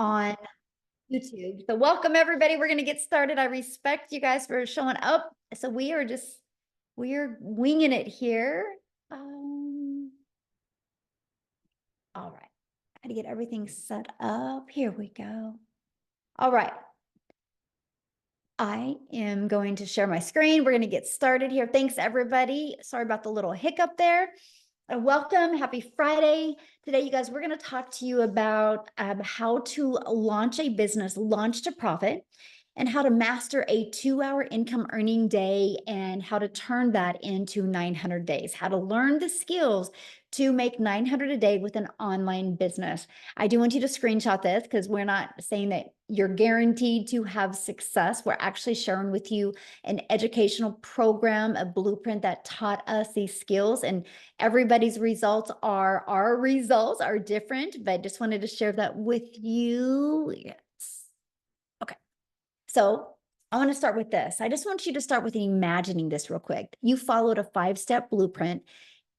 on YouTube. So welcome everybody. We're going to get started. I respect you guys for showing up. So we're winging it here. All right. I got to get everything set up. Here we go. All right. I am going to share my screen. We're going to get started here. Thanks everybody. Sorry about the little hiccup there. Welcome. Happy Friday. Today, you guys, we're going to talk to you about how to launch a business, launch to profit, and how to master a 2-hour income earning day and how to turn that into 900 days, how to learn the skills to make 900 a day with an online business. I do want you to screenshot this because we're not saying that you're guaranteed to have success. We're actually sharing with you an educational program, a blueprint that taught us these skills, and everybody's results are, our results are different, but I just wanted to share that with you. Yes. Okay. So I want to start with this. I just want you to start with imagining this real quick. You followed a 5-step blueprint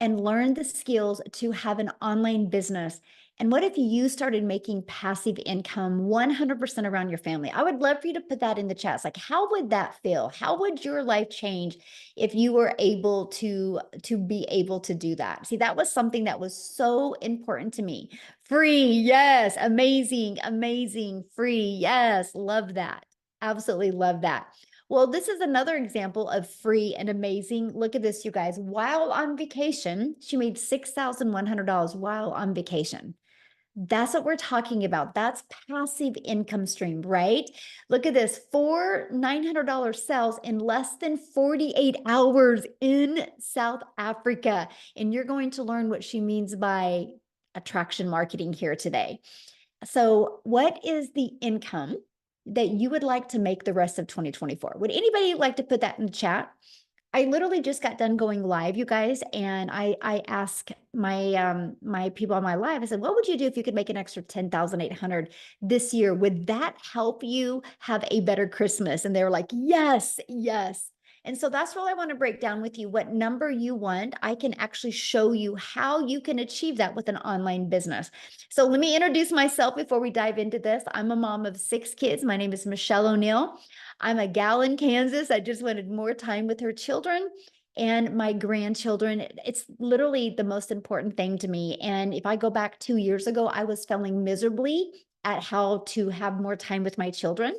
and learned the skills to have an online business. And what if you started making passive income 100% around your family? I would love for you to put that in the chats. Like, how would that feel? How would your life change if you were able to be able to do that? See, that was something that was so important to me. Free, yes, amazing, amazing, free, yes, love that. Absolutely love that. Well, this is another example of free and amazing. Look at this, you guys. While on vacation, she made $6,100 while on vacation. That's what we're talking about. That's passive income stream, right? Look at this, 4 $900 sales in less than 48 hours in South Africa. And you're going to learn what she means by attraction marketing here today. So what is the income that you would like to make the rest of 2024? Would anybody like to put that in the chat? I literally just got done going live, you guys, and I asked my my people on my live. I said, "What would you do if you could make an extra 10,800 this year? Would that help you have a better Christmas?" And they were like, "Yes, yes." And so that's what I want to break down with you. What number you want, I can actually show you how you can achieve that with an online business. So let me introduce myself before we dive into this. I'm a mom of 6 kids. My name is Michelle O'Neill. I'm a gal in Kansas. I just wanted more time with her children and my grandchildren. It's literally the most important thing to me. And if I go back 2 years ago, I was failing miserably at how to have more time with my children.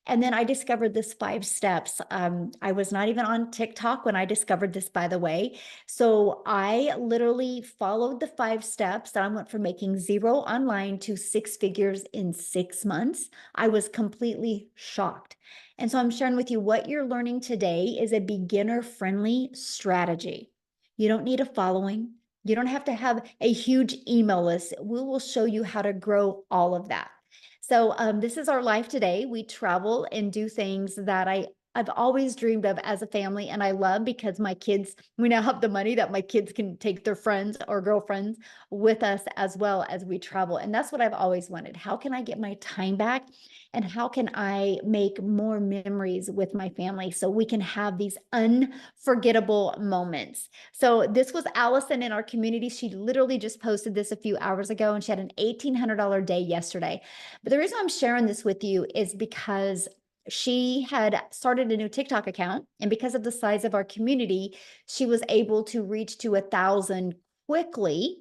And then I discovered this 5 steps. I was not even on TikTok when I discovered this, by the way. So I literally followed the 5 steps that I went from making 0 online to 6 figures in 6 months. I was completely shocked. And so I'm sharing with you what you're learning today is a beginner-friendly strategy. You don't need a following. You don't have to have a huge email list. We will show you how to grow all of that. So this is our life today. We travel and do things that I've always dreamed of as a family, and I love because my kids, we now have the money that my kids can take their friends or girlfriends with us as well as we travel. And that's what I've always wanted. How can I get my time back? And how can I make more memories with my family so we can have these unforgettable moments? So this was Allison in our community. She literally just posted this a few hours ago, and she had an $1,800 day yesterday. But the reason I'm sharing this with you is because she had started a new TikTok account, and because of the size of our community, she was able to reach to 1,000 quickly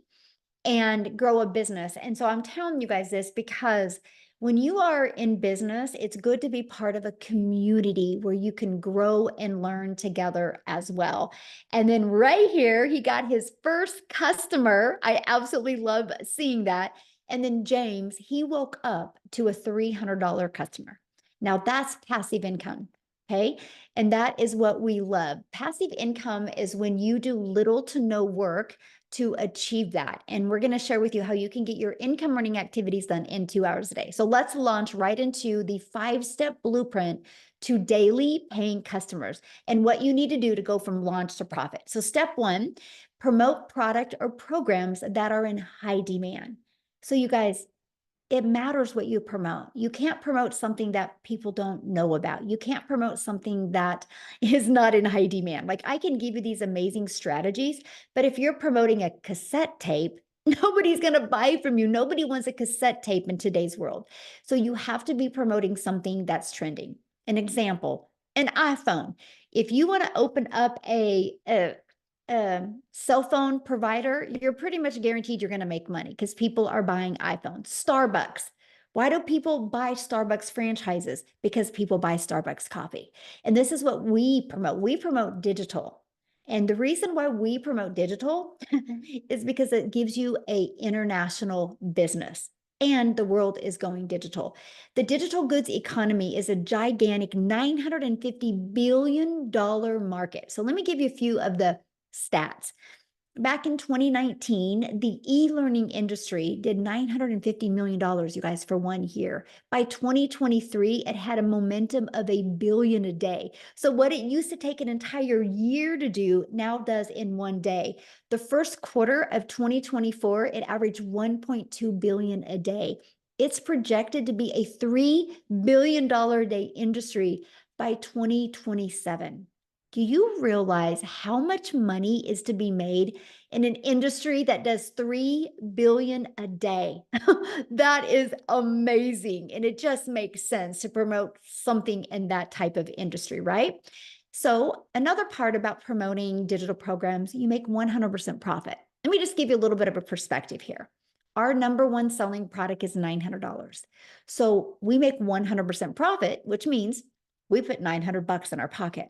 and grow a business. And so I'm telling you guys this because when you are in business, it's good to be part of a community where you can grow and learn together as well. And then right here, he got his first customer. I absolutely love seeing that. And then James, he woke up to a $300 customer. Now that's passive income. Okay. And that is what we love. Passive income is when you do little to no work to achieve that. And we're going to share with you how you can get your income earning activities done in 2 hours a day. So let's launch right into the 5-step blueprint to daily paying customers and what you need to do to go from launch to profit. So step 1, promote product or programs that are in high demand. So you guys, it matters what you promote. You can't promote something that people don't know about. You can't promote something that is not in high demand. Like I can give you these amazing strategies, but if you're promoting a cassette tape, Nobody's going to buy from you. Nobody wants a cassette tape in today's world. So you have to be promoting something that's trending. An example, an iPhone. If you want to open up a cell phone provider, you're pretty much guaranteed you're going to make money because people are buying iPhones. Starbucks. Why do people buy Starbucks franchises? Because people buy Starbucks coffee. And this is what we promote. We promote digital. And the reason why we promote digital is because it gives you a international business and the world is going digital. The digital goods economy is a gigantic $950 billion market. So let me give you a few of the stats. Back in 2019, the e-learning industry did $950 million, you guys, for 1 year. By 2023, it had a momentum of $1 billion a day. So what it used to take an entire year to do now does in 1 day. The first quarter of 2024, it averaged $1.2 billion a day. It's projected to be a $3 billion a day industry by 2027. Do you realize how much money is to be made in an industry that does 3 billion a day? That is amazing. And it just makes sense to promote something in that type of industry, right? So another part about promoting digital programs, you make 100% profit. Let me just give you a little bit of a perspective here. Our number one selling product is $900. So we make 100% profit, which means we put $900 in our pocket.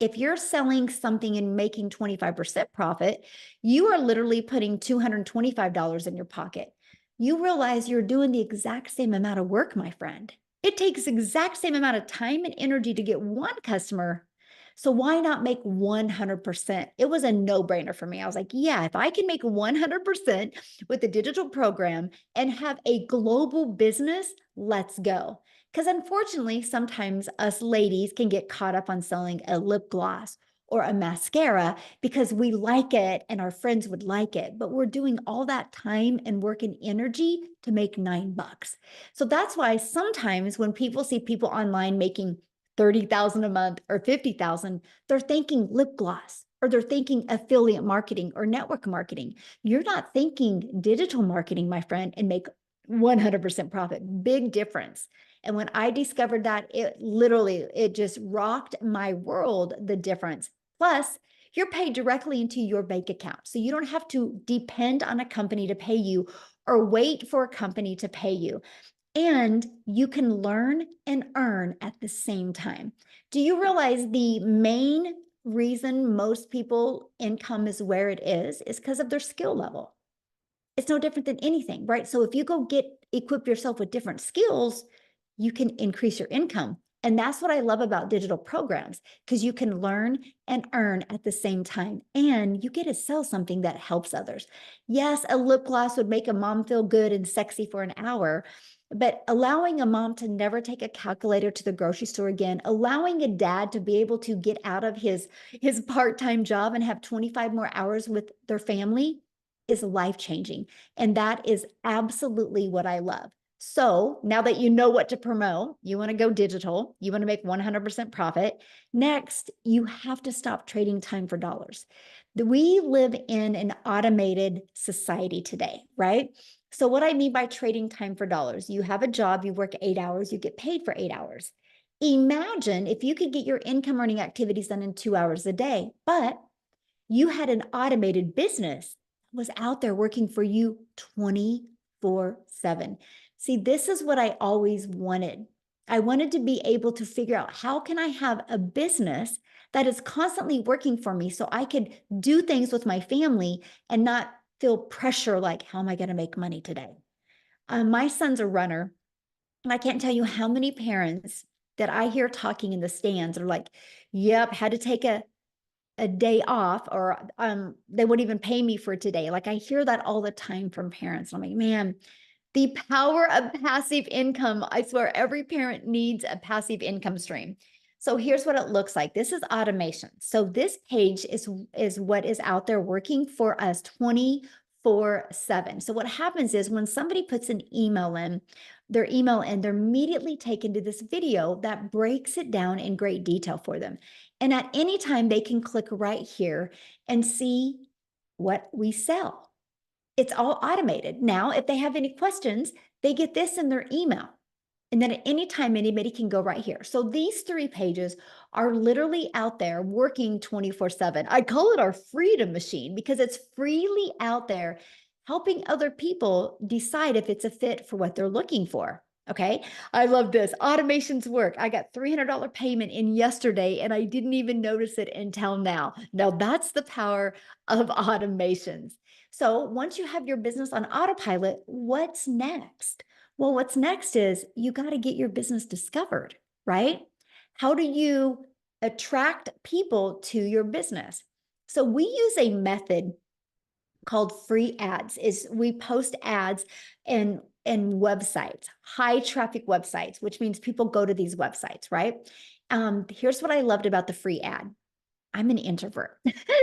If you're selling something and making 25% profit, you are literally putting $225 in your pocket. You realize you're doing the exact same amount of work, my friend. It takes exact same amount of time and energy to get one customer. So why not make 100%? It was a no-brainer for me. I was like, yeah, if I can make 100% with the digital program and have a global business, let's go. Because unfortunately, sometimes us ladies can get caught up on selling a lip gloss or a mascara because we like it and our friends would like it, but we're doing all that time and work and energy to make $9. So that's why sometimes when people see people online making 30,000 a month or 50,000, they're thinking lip gloss or they're thinking affiliate marketing or network marketing. You're not thinking digital marketing, my friend, and make 100% profit. Big difference. And when I discovered that, it just rocked my world, the difference. Plus, you're paid directly into your bank account. So you don't have to depend on a company to pay you or wait for a company to pay you. And you can learn and earn at the same time. Do you realize the main reason most people income is where it is because of their skill level? It's no different than anything, right? So if you go equip yourself with different skills, you can increase your income. And that's what I love about digital programs, because you can learn and earn at the same time, and you get to sell something that helps others. Yes, a lip gloss would make a mom feel good and sexy for an hour, but allowing a mom to never take a calculator to the grocery store again, allowing a dad to be able to get out of his part-time job and have 25 more hours with their family is life-changing. And that is absolutely what I love. So now that you know what to promote, you want to go digital, you want to make 100% profit. Next, you have to stop trading time for dollars. We live in an automated society today, right? So what I mean by trading time for dollars, you have a job, you work 8 hours, you get paid for 8 hours. Imagine if you could get your income earning activities done in 2 hours a day, but you had an automated business that was out there working for you 24/7. See, this is what I always wanted. I wanted to be able to figure out, how can I have a business that is constantly working for me so I could do things with my family and not feel pressure like, how am I going to make money today? My son's a runner, and I can't tell you how many parents that I hear talking in the stands are like, yep, had to take a day off, or they wouldn't even pay me for today. Like I hear that all the time from parents. I'm like, man, the power of passive income. I swear every parent needs a passive income stream. So here's what it looks like. This is automation. So this page is what is out there working for us 24/7. So what happens is when somebody puts an email in, they're immediately taken to this video that breaks it down in great detail for them. And at any time, they can click right here and see what we sell. It's all automated. Now, if they have any questions, they get this in their email. And then at any time, anybody can go right here. So these 3 pages are literally out there working 24/7. I call it our freedom machine because it's freely out there helping other people decide if it's a fit for what they're looking for. Okay. I love this. Automations work. I got $300 payment in yesterday and I didn't even notice it until now. Now that's the power of automations. So once you have your business on autopilot, what's next? Well, what's next is you got to get your business discovered, right? How do you attract people to your business? So we use a method called free ads. Is we post ads in websites, high traffic websites, which means people go to these websites, right? Here's what I loved about the free ad. I'm an introvert.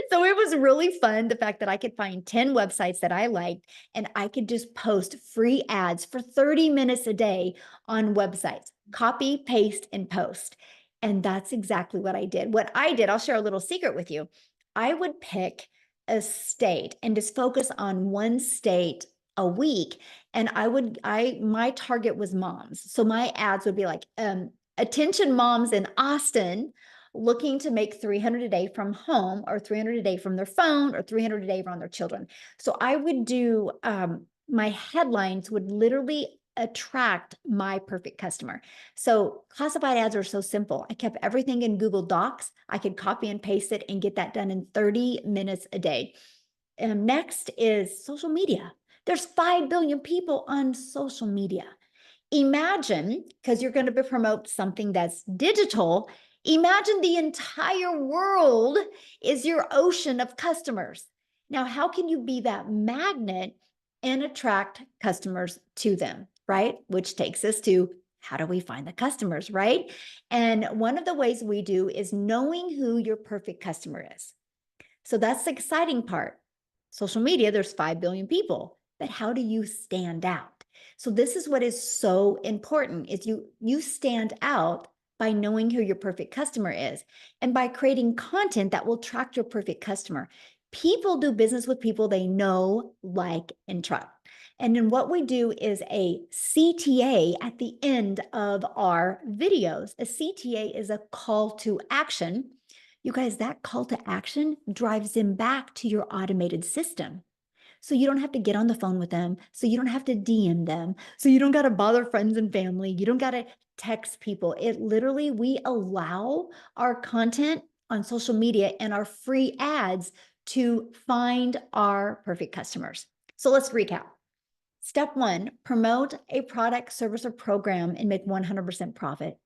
So it was really fun, the fact that I could find 10 websites that I liked and I could just post free ads for 30 minutes a day on websites, copy, paste, and post. And that's exactly what I did. What I did, I'll share a little secret with you. I would pick a state and just focus on one state a week. And my target was moms. So my ads would be like, attention moms in Austin looking to make 300 a day from home or 300 a day from their phone or 300 a day from their children. So I would do, my headlines would literally attract my perfect customer. So classified ads are so simple. I kept everything in Google Docs. I could copy and paste it and get that done in 30 minutes a day. And next is social media. There's 5 billion people on social media. Imagine, because you're going to promote something that's digital, imagine the entire world is your ocean of customers. Now, how can you be that magnet and attract customers to them, right? Which takes us to how do we find the customers, right? And one of the ways we do is knowing who your perfect customer is. So that's the exciting part. Social media, there's 5 billion people, but how do you stand out? So this is what is so important is you stand out by knowing who your perfect customer is and by creating content that will attract your perfect customer. People do business with people they know, like, and trust. And then what we do is a CTA at the end of our videos. A CTA is a call to action. You guys, that call to action drives them back to your automated system. So you don't have to get on the phone with them. So you don't have to DM them. So you don't got to bother friends and family. You don't got to text people. It literally, we allow our content on social media and our free ads to find our perfect customers. So let's recap. Step 1, promote a product, service, or program and make 100% profit.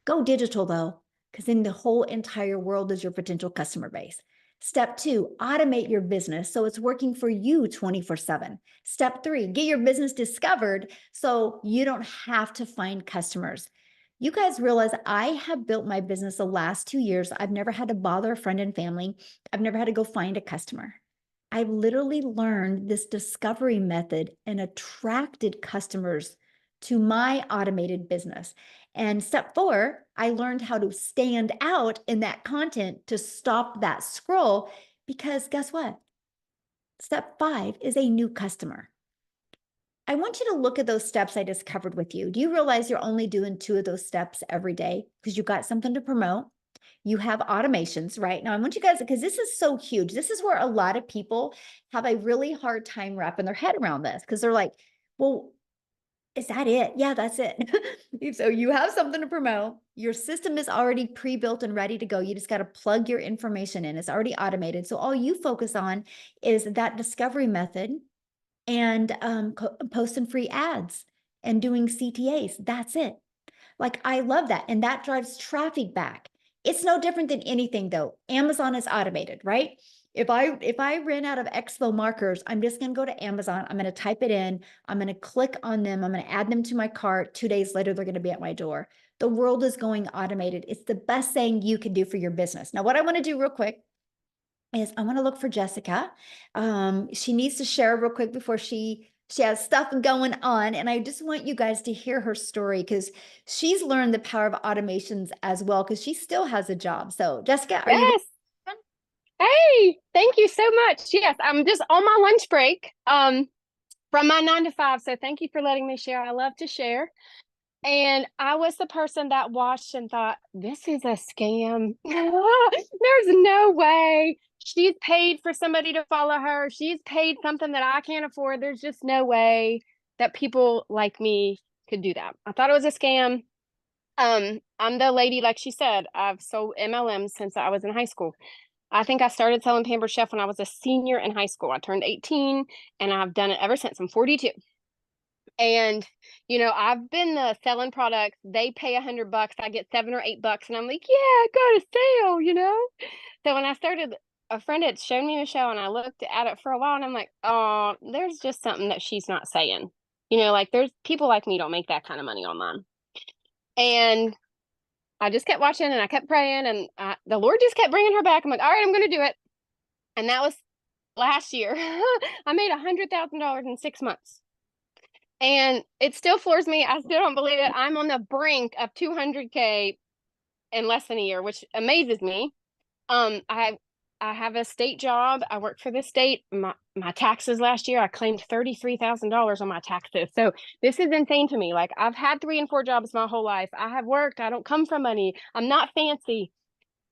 Go digital though, because then the whole entire world is your potential customer base. Step 2, automate your business so it's working for you 24/7. Step 3, get your business discovered so you don't have to find customers. You guys realize I have built my business the last 2 years. I've never had to bother a friend and family. I've never had to go find a customer. I've literally learned this discovery method and attracted customers to my automated business. And step 4, I learned how to stand out in that content to stop that scroll because guess what? Step 5 is a new customer. I want you to look at those steps I just covered with you. Do you realize you're only doing 2 of those steps every day because you got something to promote? You have automations, right? Now, I want you guys, because this is so huge. This is where a lot of people have a really hard time wrapping their head around this because they're like, well, is that it? Yeah, that's it. So you have something to promote. Your system is already pre-built and ready to go. You just got to plug your information in. It's already automated. So all you focus on is that discovery method and posting free ads and doing CTAs. That's it. Like, I love that. And that drives traffic back. It's no different than anything though. Amazon is automated, right? If I ran out of expo markers, I'm just going to go to Amazon. I'm going to type it in. I'm going to click on them. I'm going to add them to my cart. 2 days later, they're going to be at my door. The world is going automated. It's the best thing you can do for your business. Now, what I want to do real quick is I want to look for Jessica. She needs to share real quick before she has stuff going on. And I just want you guys to hear her story because she's learned the power of automations as well because she still has a job. So Jessica, are you Yes. there? Hey, thank you so much. Yes, I'm just on my lunch break from my 9 to 5. So thank you for letting me share. I love to share. And I was the person that watched and thought, this is a scam. There's no way. She's paid for somebody to follow her. She's paid something that I can't afford. There's just no way that people like me could do that. I thought it was a scam. I'm the lady, like she said, I've sold MLMs since I was in high school. I think I started selling Pampered Chef when I was a senior in high school. I turned 18 and I've done it ever since. I'm 42. And, I've been selling products. They pay $100. I get $7 or $8. And I'm like, yeah, I got a sale. So when I started, a friend had shown me Michelle and I looked at it for a while and I'm like, oh, there's just something that she's not saying. Like there's people like me don't make that kind of money online. And I just kept watching and I kept praying and the Lord just kept bringing her back. I'm like, all right, I'm going to do it. And that was last year. I made $100,000 in 6 months. And it still floors me. I still don't believe it. I'm on the brink of 200K in less than a year, which amazes me. I have a state job. I work for the state. My taxes last year, I claimed $33,000 on my taxes. So this is insane to me. Like I've had 3 and 4 jobs my whole life. I have worked. I don't come from money. I'm not fancy.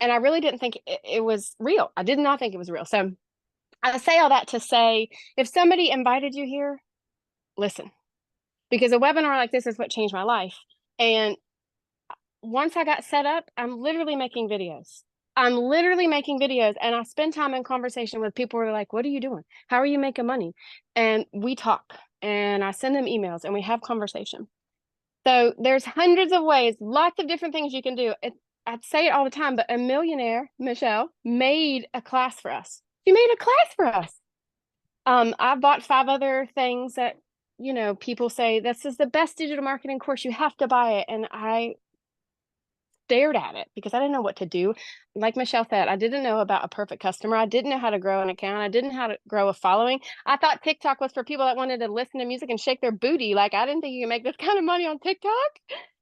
And I really didn't think it was real. I did not think it was real. So I say all that to say, if somebody invited you here, listen, because a webinar like this is what changed my life. And once I got set up, I'm literally making videos. And I spend time in conversation with people who are like, what are you doing? How are you making money? And we talk and I send them emails and we have conversation. So there's hundreds of ways, lots of different things you can do. I'd say it all the time, but a millionaire, Michelle, made a class for us. She made a class for us. I bought 5 other things that, people say this is the best digital marketing course. You have to buy it. And I stared at it because I didn't know what to do. Like Michelle said, I didn't know about a perfect customer. I didn't know how to grow an account. I didn't know how to grow a following. I thought TikTok was for people that wanted to listen to music and shake their booty. Like I didn't think you could make this kind of money on TikTok.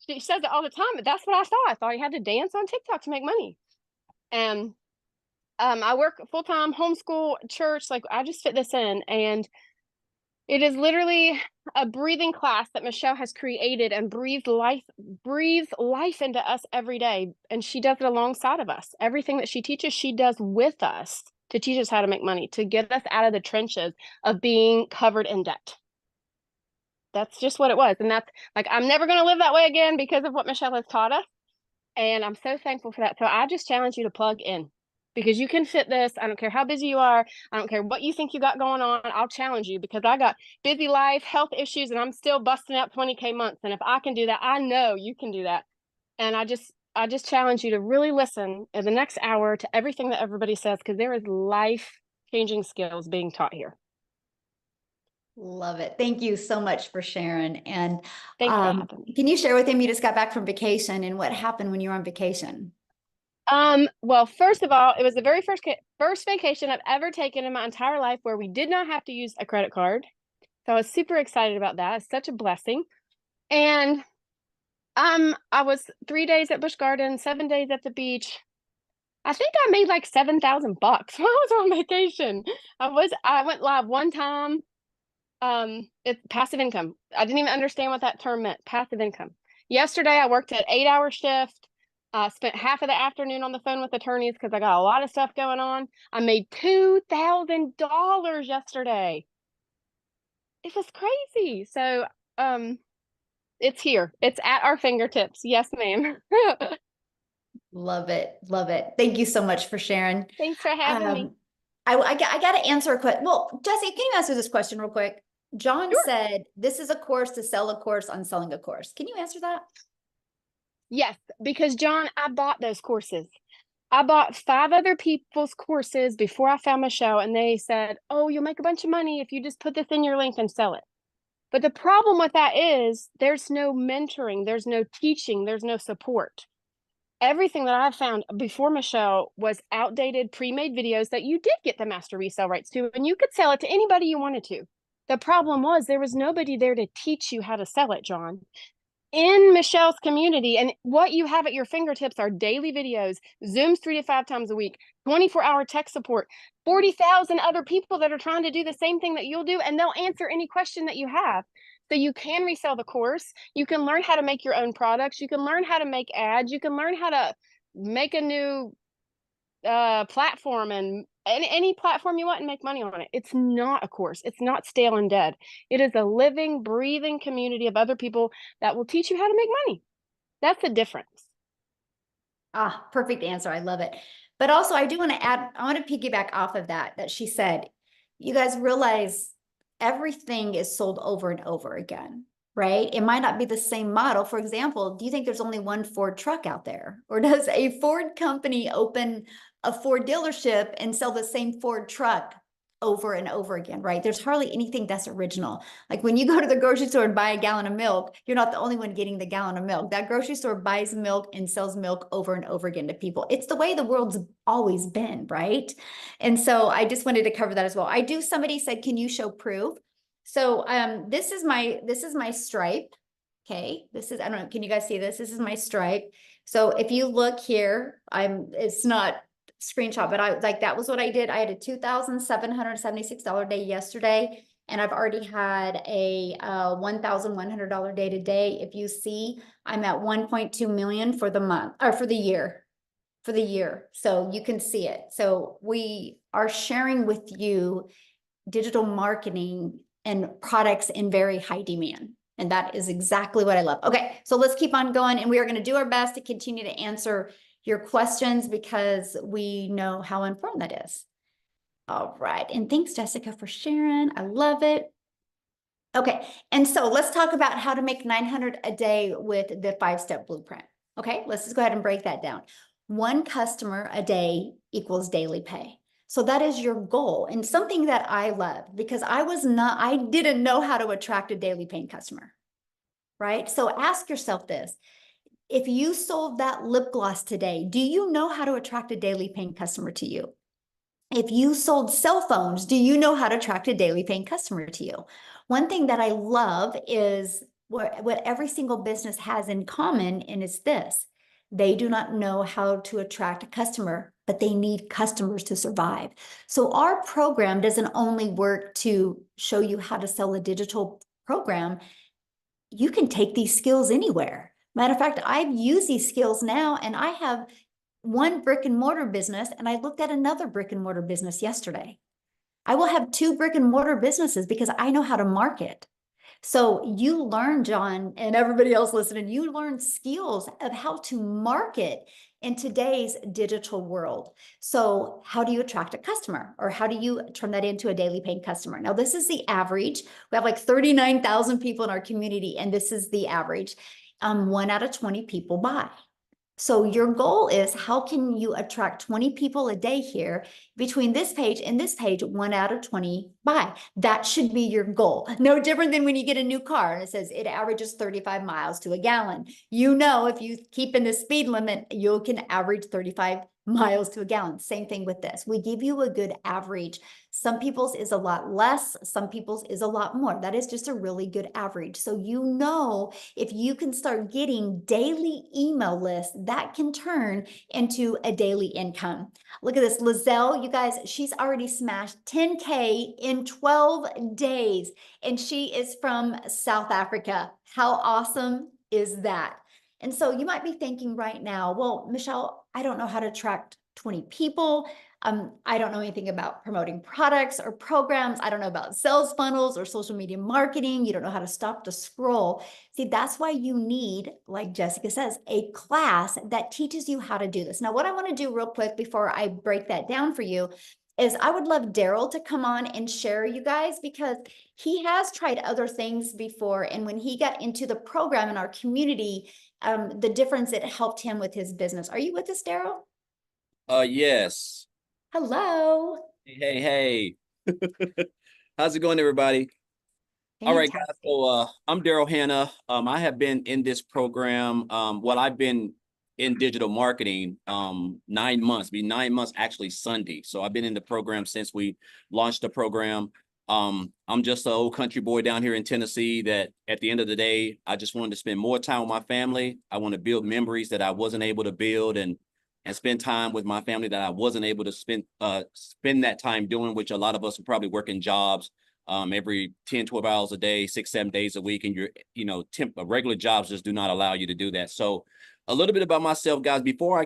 She says it all the time, but that's what I thought. I thought you had to dance on TikTok to make money. And I work full time, homeschool, church. Like I just fit this in, and it is literally a breathing class that Michelle has created and breathes life into us every day. And she does it alongside of us. Everything that she teaches, she does with us to teach us how to make money, to get us out of the trenches of being covered in debt. That's just what it was. And that's like, I'm never going to live that way again because of what Michelle has taught us. And I'm so thankful for that. So I just challenge you to plug in because you can fit this. I don't care how busy you are. I don't care what you think you got going on. I'll challenge you because I got busy life, health issues, and I'm still busting out 20K months. And if I can do that, I know you can do that. And I just challenge you to really listen in the next hour to everything that everybody says because there is life-changing skills being taught here. Love it. Thank you so much for sharing. And Thanks for having me. can you share with him, you just got back from vacation and what happened when you were on vacation? Well, first of all, it was the very first vacation I've ever taken in my entire life where we did not have to use a credit card. So I was super excited about that. It's such a blessing. And I was 3 days at Busch Gardens, 7 days at the beach. I think I made like $7,000 when I was on vacation. I went live one time. It's passive income. I didn't even understand what that term meant. Passive income. Yesterday I worked an 8-hour shift. Spent half of the afternoon on the phone with attorneys because I got a lot of stuff going on. I made $2,000 yesterday. It was crazy. So, it's here. It's at our fingertips. Yes, ma'am. Love it. Love it. Thank you so much for sharing. Thanks for having me. I got to answer a question. Well, Jesse, can you answer this question real quick? John Sure. said, this is a course to sell a course on selling a course. Can you answer that? Yes, because John, I bought those courses. I bought 5 other people's courses before I found Michelle, and they said, oh, you'll make a bunch of money if you just put this in your link and sell it. But the problem with that is there's no mentoring, there's no teaching, there's no support. Everything that I found before Michelle was outdated, pre-made videos that you did get the master resale rights to, and you could sell it to anybody you wanted to. The problem was there was nobody there to teach you how to sell it, John. in Michelle's community, and what you have at your fingertips are daily videos, Zooms 3 to 5 times a week, 24-hour tech support, 40,000 other people that are trying to do the same thing that you'll do, and they'll answer any question that you have. So you can resell the course. You can learn how to make your own products. You can learn how to make ads. You can learn how to make a new platform and any platform you want and make money on it. It's not a course. It's not stale and dead. It is a living, breathing community of other people that will teach you how to make money. That's the difference. Ah, perfect answer. I love it. But also, I do want to add, I want to piggyback off of that she said, you guys realize everything is sold over and over again, right? It might not be the same model. For example, do you think there's only one Ford truck out there? Or does a Ford company open a Ford dealership and sell the same Ford truck over and over again, right? There's hardly anything that's original. Like when you go to the grocery store and buy a gallon of milk, you're not the only one getting the gallon of milk. That grocery store buys milk and sells milk over and over again to people. It's the way the world's always been, right? And so I just wanted to cover that as well. Somebody said, can you show proof? So this is my stripe. Okay, I don't know, can you guys see this? This is my stripe. So if you look here, it's not screenshot, but I like, that was what I did. I had a $2,776 day yesterday, and I've already had a $1,100 day today. If you see, I'm at 1.2 million for the month or for the year. So you can see it. So we are sharing with you digital marketing and products in very high demand. And that is exactly what I love. Okay, so let's keep on going, and we are going to do our best to continue to answer your questions because we know how important that is. All right, and thanks, Jessica, for sharing. I love it. Okay, and so let's talk about how to make 900 a day with the 5-step blueprint. Okay, let's just go ahead and break that down. One customer a day equals daily pay. So that is your goal, and something that I love, because I didn't know how to attract a daily paying customer, right? So ask yourself this. If you sold that lip gloss today, do you know how to attract a daily paying customer to you? If you sold cell phones, do you know how to attract a daily paying customer to you? One thing that I love is what every single business has in common, and it's this. They do not know how to attract a customer, but they need customers to survive. So our program doesn't only work to show you how to sell a digital program. You can take these skills anywhere. Matter of fact, I've used these skills now, and I have one brick and mortar business, and I looked at another brick and mortar business yesterday. I will have 2 brick and mortar businesses because I know how to market. So you learn, John, and everybody else listening, you learn skills of how to market in today's digital world. So how do you attract a customer, or how do you turn that into a daily paying customer? Now, this is the average. We have like 39,000 people in our community, and this is the average. 1 out of 20 people buy. So your goal is, how can you attract 20 people a day here? Between this page and this page, 1 out of 20 buy. That should be your goal. No different than when you get a new car and it says it averages 35 miles to a gallon. You know, if you keep in the speed limit, you can average 35 miles to a gallon. Same thing with this. We give you a good average. Some people's is a lot less, some people's is a lot more. That is just a really good average. So you know, if you can start getting daily email lists, that can turn into a daily income. Look at this, Lizelle, you guys, she's already smashed 10K in 12 days, and she is from South Africa. How awesome is that? And so you might be thinking right now, well, Michelle, I don't know how to attract 20 people. I don't know anything about promoting products or programs. I don't know about sales funnels or social media marketing. You don't know how to stop the scroll. See, that's why you need, like Jessica says, a class that teaches you how to do this. Now, what I want to do real quick before I break that down for you is I would love Daryl to come on and share, you guys, because he has tried other things before. And when he got into the program in our community, the difference it helped him with his business. Are you with us, Daryl? Yes. Hello. Hey. How's it going, everybody? All right, guys. Fantastic. So I'm Daryl Hanna. I have been in this program. I've been in digital marketing 9 months, be 9 months actually Sunday. So I've been in the program since we launched the program. I'm just an old country boy down here in Tennessee that at the end of the day, I just wanted to spend more time with my family. I want to build memories that I wasn't able to build and spend time with my family that I wasn't able to spend that time doing, which a lot of us are probably working jobs every 10, 12 hours a day, 6, 7 days a week. And regular jobs just do not allow you to do that. So a little bit about myself, guys. Before I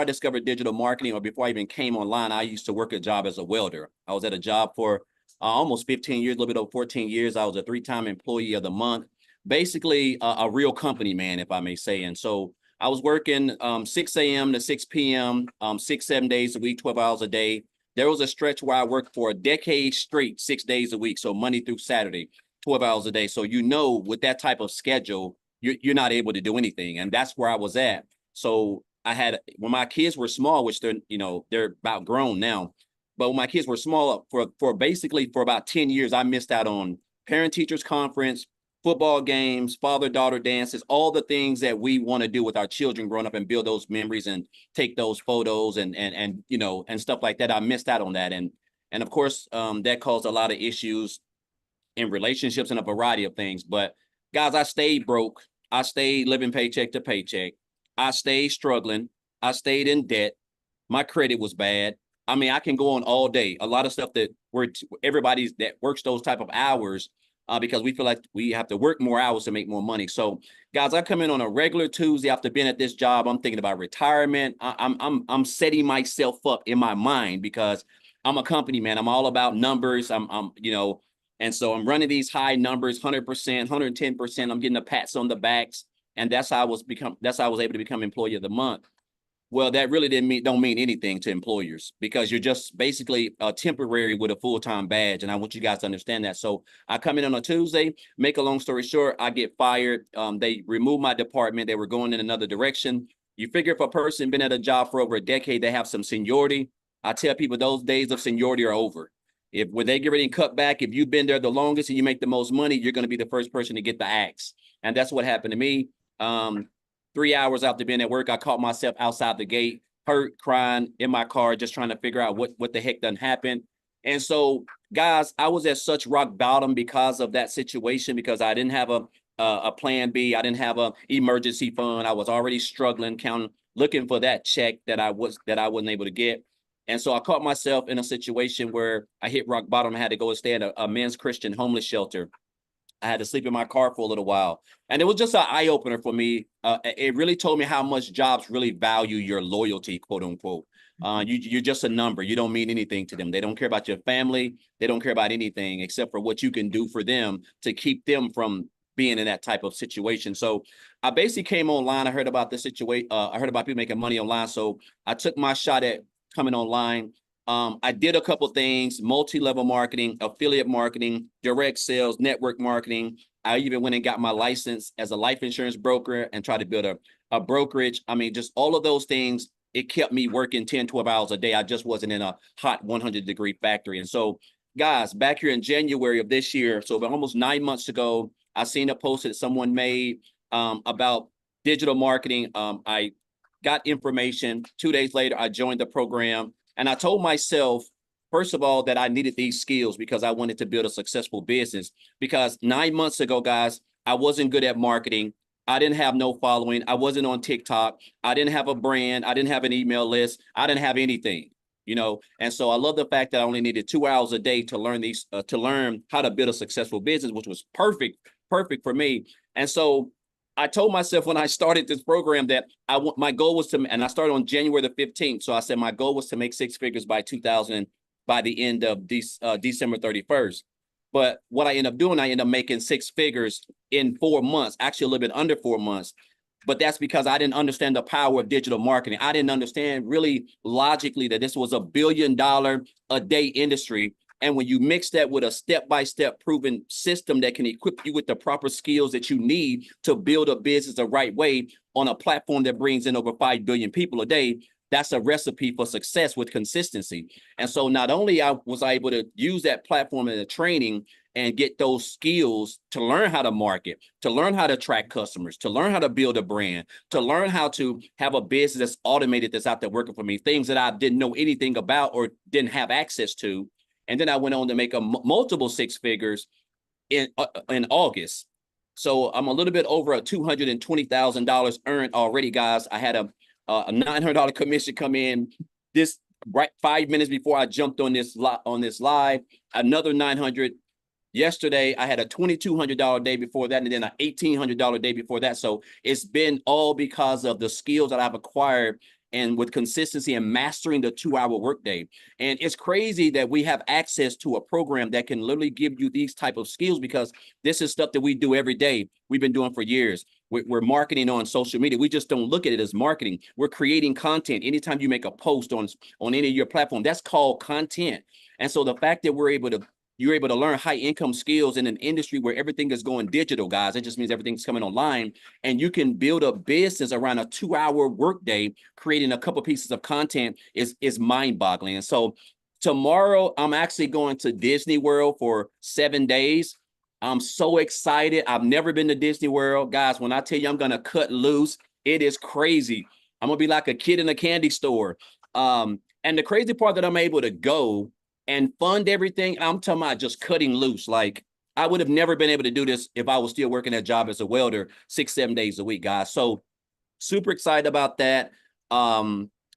discovered digital marketing, or before I even came online, I used to work a job as a welder. I was at a job for almost 15 years, a little bit over 14 years. I was a 3-time employee of the month, basically a real company man, if I may say. And so I was working 6 a.m. to 6 p.m., 6, 7 days a week, 12 hours a day. There was a stretch where I worked for a decade straight, 6 days a week. So Monday through Saturday, 12 hours a day. So, with that type of schedule, you're not able to do anything. And that's where I was at. So when my kids were small, which they're about grown now, but when my kids were small, for about 10 years, I missed out on parent teachers conference, football games, father-daughter dances, all the things that we want to do with our children growing up and build those memories and take those photos and stuff like that. I missed out on that. And of course, that caused a lot of issues in relationships and a variety of things. But guys, I stayed broke. I stayed living paycheck to paycheck. I stayed struggling. I stayed in debt. My credit was bad. I mean, I can go on all day. A lot of stuff that everybody that works those type of hours because we feel like we have to work more hours to make more money. So, guys, I come in on a regular Tuesday after being at this job. I'm thinking about retirement. I'm setting myself up in my mind because I'm a company man. I'm all about numbers. And so I'm running these high numbers, 100%, 110%. I'm getting the pats on the backs, and that's how I was able to become employee of the month. Well, that really don't mean anything to employers because you're just basically temporary with a full-time badge. And I want you guys to understand that. So I come in on a Tuesday, make a long story short, I get fired. They remove my department. They were going in another direction. You figure if a person been at a job for over a decade, they have some seniority. I tell people those days of seniority are over. When they get ready and cut back, if you've been there the longest and you make the most money, you're going to be the first person to get the axe. And that's what happened to me. 3 hours after being at work, I caught myself outside the gate, hurt, crying in my car, just trying to figure out what the heck done happened. And so, guys, I was at such rock bottom because of that situation, because I didn't have a plan B. I didn't have a emergency fund. I was already struggling, looking for that check that I wasn't able to get. And so I caught myself in a situation where I hit rock bottom. I had to go and stay at a men's Christian homeless shelter. I had to sleep in my car for a little while. And it was just an eye opener for me. It really told me how much jobs really value your loyalty, quote unquote. You're just a number. You don't mean anything to them. They don't care about your family. They don't care about anything except for what you can do for them to keep them from being in that type of situation. So I basically came online. I heard about the situation. I heard about people making money online. So I took my shot at coming online. I did a couple things: multi-level marketing, affiliate marketing, direct sales, network marketing. I even went and got my license as a life insurance broker and tried to build a brokerage. I mean, just all of those things, it kept me working 10, 12 hours a day. I just wasn't in a hot 100-degree factory. And so, guys, back here in January of this year, so almost 9 months ago, I seen a post that someone made about digital marketing. I got information. 2 days later, I joined the program. And I told myself, first of all, that I needed these skills because I wanted to build a successful business. Because 9 months ago, guys, I wasn't good at marketing. I didn't have no following. I wasn't on TikTok. I didn't have a brand. I didn't have an email list. I didn't have anything, And so I love the fact that I only needed 2 hours a day to learn how to build a successful business, which was perfect for me. And so I told myself when I started this program that my goal was and I started on January the 15th. So I said my goal was to make 6 figures by the end of December 31st. But what I ended up doing, I ended up making 6 figures in 4 months, actually a little bit under 4 months. But that's because I didn't understand the power of digital marketing. I didn't understand really logically that this was a $1 billion a day industry. And when you mix that with a step-by-step proven system that can equip you with the proper skills that you need to build a business the right way on a platform that brings in over 5 billion people a day, that's a recipe for success with consistency. And so not only was I able to use that platform in the training and get those skills to learn how to market, to learn how to attract customers, to learn how to build a brand, to learn how to have a business that's automated, that's out there working for me, things that I didn't know anything about or didn't have access to. And then I went on to make a multiple six figures in August. So I'm a little bit over a $220,000 earned already, guys. I had a $900 commission come in this right 5 minutes before I jumped on this live. Another 900 yesterday. I had a $2,200 day before that, and then an $1,800 day before that. So it's been all because of the skills that I've acquired and with consistency and mastering the 2-hour workday. And it's crazy that we have access to a program that can literally give you these type of skills, because this is stuff that we do every day. We've been doing for years. We're marketing on social media. We just don't look at it as marketing. We're creating content. Anytime you make a post on any of your platform, that's called content. And so the fact that you're able to learn high income skills in an industry where everything is going digital, guys. It just means everything's coming online, and you can build a business around a 2-hour workday, creating a couple pieces of content is mind boggling. And so tomorrow I'm actually going to Disney World for 7 days. I'm so excited. I've never been to Disney World, guys. When I tell you I'm going to cut loose, it is crazy. I'm going to be like a kid in a candy store. And the crazy part that I'm able to go and fund everything, I'm talking about just cutting loose. Like, I would have never been able to do this if I was still working that job as a welder 6-7 days a week, guys. So super excited about that.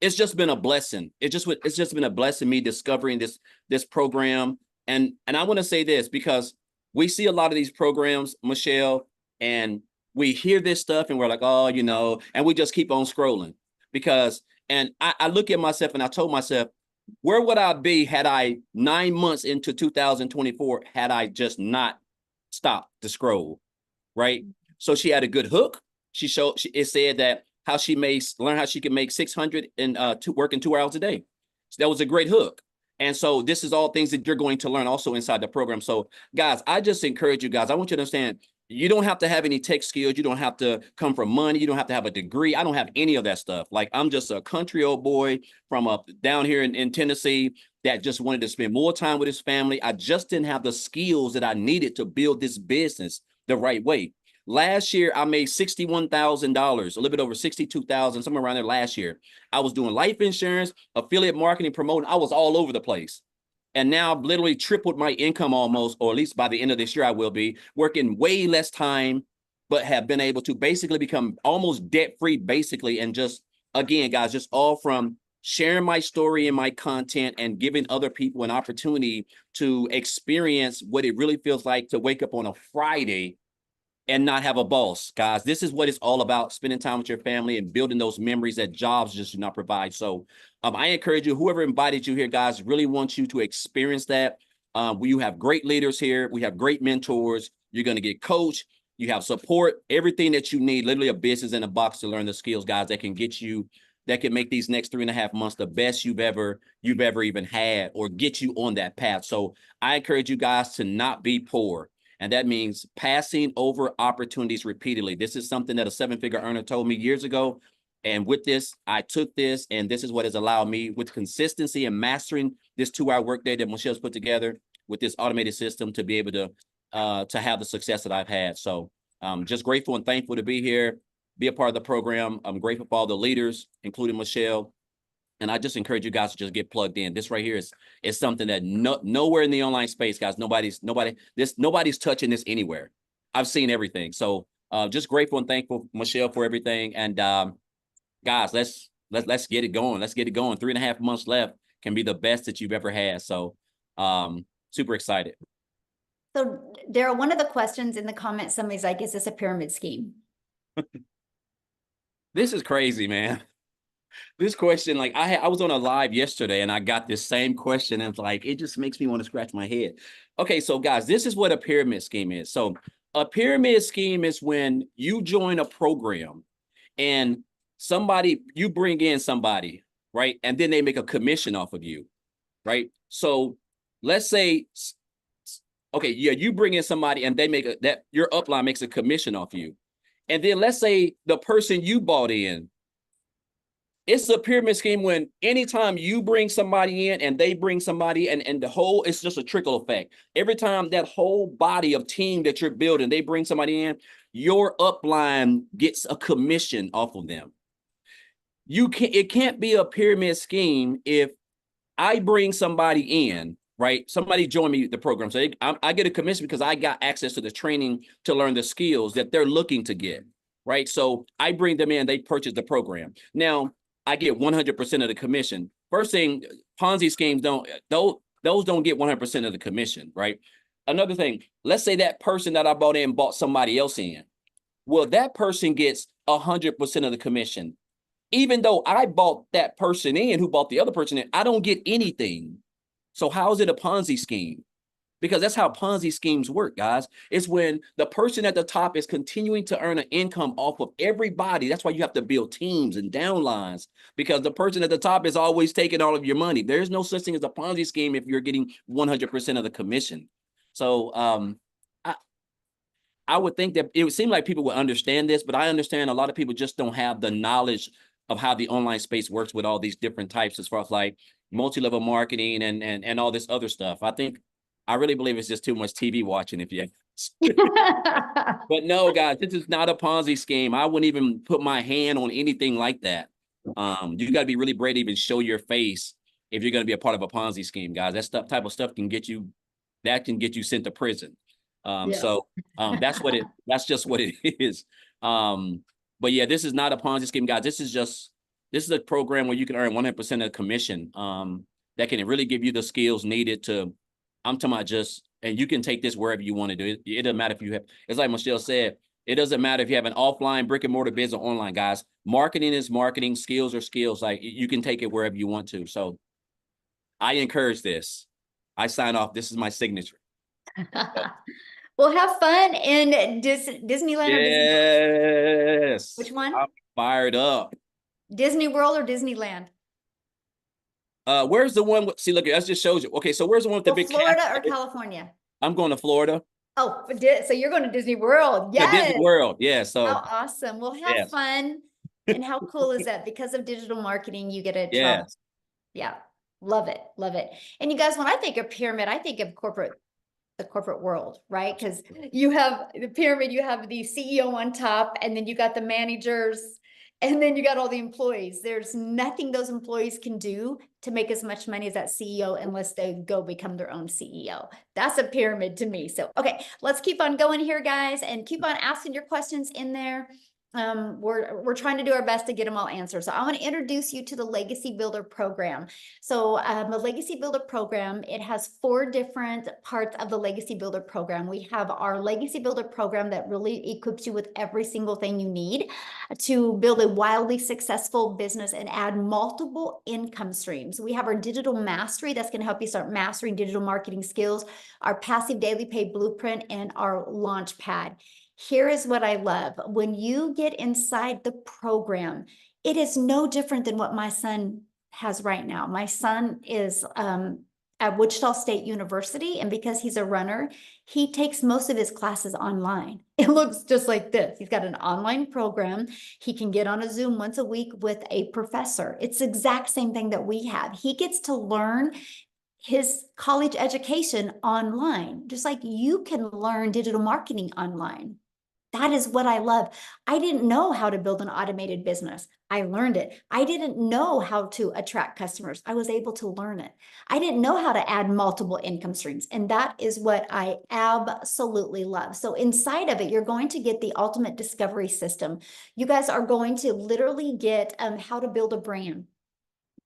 It's just been a blessing. It's just been a blessing, me discovering this program. And I want to say this, because we see a lot of these programs, Michelle, and we hear this stuff and we're like, oh, and we just keep on scrolling. And I look at myself and I told myself, where would I be had I 9 months into 2024 had I just not stopped to scroll, right? So she had a good hook. It said that learn how she can make 600 and working 2 hours a day. So that was a great hook. And so this is all things that you're going to learn also inside the program. So guys, I just encourage you guys. I want you to understand, you don't have to have any tech skills. You don't have to come from money. You don't have to have a degree. I don't have any of that stuff. Like, I'm just a country old boy from up down here in Tennessee that just wanted to spend more time with his family. I just didn't have the skills that I needed to build this business the right way. Last year, I made $61,000, a little bit over 62,000, somewhere around there last year. I was doing life insurance, affiliate marketing, promoting. I was all over the place. And now I've literally tripled my income almost, or at least by the end of this year, I will be working way less time, but have been able to basically become almost debt-free, basically. And just, again, guys, just all from sharing my story and my content and giving other people an opportunity to experience what it really feels like to wake up on a Friday and not have a boss, guys. This is what it's all about, spending time with your family and building those memories that jobs just do not provide. So I encourage you, whoever invited you here, guys, really wants you to experience that. We have great leaders here. We have great mentors. You're going to get coached. You have support, everything that you need, literally a business in a box to learn the skills, guys, that can make these next 3.5 months the best you've ever even had, or get you on that path. So I encourage you guys to not be poor. And that means passing over opportunities repeatedly. This is something that a 7-figure earner told me years ago. And with this, I took this, and this is what has allowed me, with consistency and mastering this 2-hour workday that Michelle's put together with this automated system, to be able to have the success that I've had. So just grateful and thankful to be here, be a part of the program. I'm grateful for all the leaders, including Michelle. And I just encourage you guys to just get plugged in. This right here is something that nowhere in the online space, guys, nobody's touching this anywhere. I've seen everything. So just grateful and thankful, Michelle, for everything. And guys, let's get it going. Let's get it going. 3.5 months left can be the best that you've ever had. So super excited. So Daryl, one of the questions in the comments, somebody's like, is this a pyramid scheme? This is crazy, man. This question, like, I was on a live yesterday and I got this same question, and it's like, it just makes me want to scratch my head. Okay, so guys, this is what a pyramid scheme is. So a pyramid scheme is when you join a program and you bring in somebody, right? And then they make a commission off of you, right? So let's say, okay, yeah, you bring in somebody and they your upline makes a commission off you. And then let's say the person you bought in, it's a pyramid scheme when anytime you bring somebody in and they bring somebody in, and it's just a trickle effect. Every time that whole body of team that you're building, they bring somebody in, your upline gets a commission off of them. It can't be a pyramid scheme if I bring somebody in, right? Somebody join me the program. So I get a commission because I got access to the training to learn the skills that they're looking to get, right? So I bring them in, they purchase the program. Now I get 100% of the commission. First thing, Ponzi schemes those don't get 100% of the commission, right? Another thing, let's say that person that I bought in bought somebody else in. Well, that person gets 100% of the commission. Even though I bought that person in who bought the other person in, I don't get anything. So how is it a Ponzi scheme? Because that's how Ponzi schemes work, guys. It's when the person at the top is continuing to earn an income off of everybody. That's why you have to build teams and downlines, because the person at the top is always taking all of your money. There's no such thing as a Ponzi scheme if you're getting 100% of the commission. So I would think that it would seem like people would understand this, but I understand a lot of people just don't have the knowledge of how the online space works with all these different types as far as like multi-level marketing and all this other stuff. I really believe it's just too much TV watching, if you but no, guys, this is not a Ponzi scheme. I wouldn't even put my hand on anything like that. You got to be really brave to even show your face if you're going to be a part of a Ponzi scheme, guys. That type of stuff can get you sent to prison. So that's just what it is. But yeah, this is not a Ponzi scheme, guys. This is a program where you can earn 100% of commission, that can really give you the skills needed to, I'm talking about and you can take this wherever you want to do it. It doesn't matter if you have, it's like Michelle said, it doesn't matter if you have an offline brick and mortar business or online, guys. Marketing is marketing, skills are skills. Like you can take it wherever you want to. So I encourage this. I sign off. This is my signature. Well, have fun in Disneyland or Disney. Yes. Which one? I'm fired up. Disney World or Disneyland? Where's the one? See, look, that just shows you. Okay, so where's the one with the big Florida castle? or California? I'm going to Florida. Oh, so you're going to Disney World. Yeah, Yes. Disney World. Yeah. So How awesome. Well, have fun. And how cool is that? Because of digital marketing, you get to travel. Yeah. Love it. Love it. And you guys, when I think of pyramid, I think of the corporate world, right? Because you have the pyramid, you have the CEO on top, and then you got the managers, and then you got all the employees. There's nothing those employees can do to make as much money as that CEO unless they go become their own CEO. That's a pyramid to me. So, okay, let's keep on going here, guys, and keep on asking your questions in there. We're trying to do our best to get them all answered. So I want to introduce you to the Legacy Builder program. So the Legacy Builder program, it has 4 different parts of the Legacy Builder program. We have our Legacy Builder program that really equips you with every single thing you need to build a wildly successful business and add multiple income streams. We have our digital mastery that's going to help you start mastering digital marketing skills, our passive daily pay blueprint, and our launch pad. Here is what I love. When you get inside the program, it is no different than what my son has right now. My son is at Wichita State University, and because he's a runner, he takes most of his classes online. It looks just like this. He's got an online program. He can get on a Zoom once a week with a professor. It's the exact same thing that we have. He gets to learn his college education online, just like you can learn digital marketing online. That is what I love. I didn't know how to build an automated business. I learned it. I didn't know how to attract customers. I was able to learn it. I didn't know how to add multiple income streams. And that is what I absolutely love. So inside of it, you're going to get the ultimate discovery system. You guys are going to literally get how to build a brand,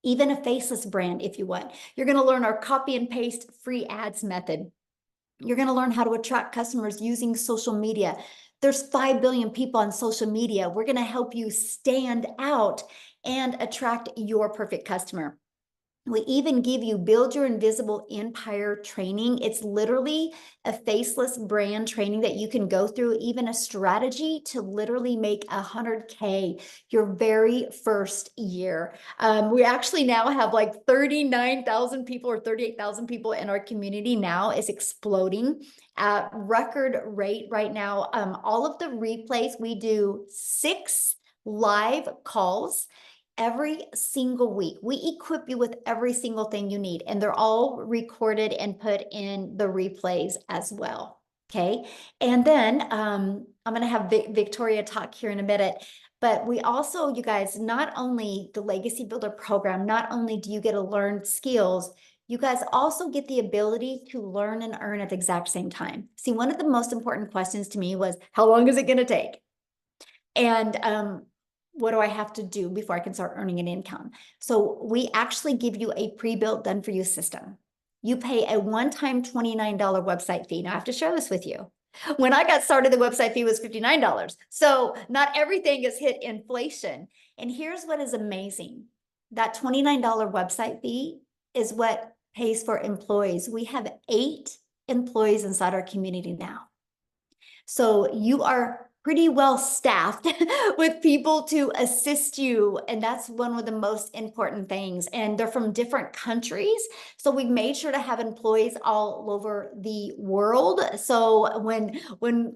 even a faceless brand if you want. You're going to learn our copy and paste free ads method. You're going to learn how to attract customers using social media. There's 5 billion people on social media. We're going to help you stand out and attract your perfect customer. We even give you Build Your Invisible Empire training. It's literally a faceless brand training that you can go through, even a strategy to literally make 100K your very first year. We actually now have like 39,000 people or 38,000 people in our community now. It's exploding at record rate right now. All of the replays, we do 6 live calls every single week. We equip you with every single thing you need, and they're all recorded and put in the replays as well. Okay. And then I'm going to have Victoria talk here in a minute, but we also, you guys, not only the Legacy Builder program, not only do you get to learn skills, You guys also get the ability to learn and earn at the exact same time. See, one of the most important questions to me was, how long is it going to take? And what do I have to do before I can start earning an income? So we actually give you a pre-built, done for you system. You pay a one-time $29 website fee. Now I have to share this with you. When I got started, the website fee was $59. So not everything has hit inflation. And here's what is amazing. That $29 website fee is what pays for employees. We have 8 employees inside our community now. So you are pretty well staffed with people to assist you. And that's one of the most important things. And they're from different countries. So we made sure to have employees all over the world. So when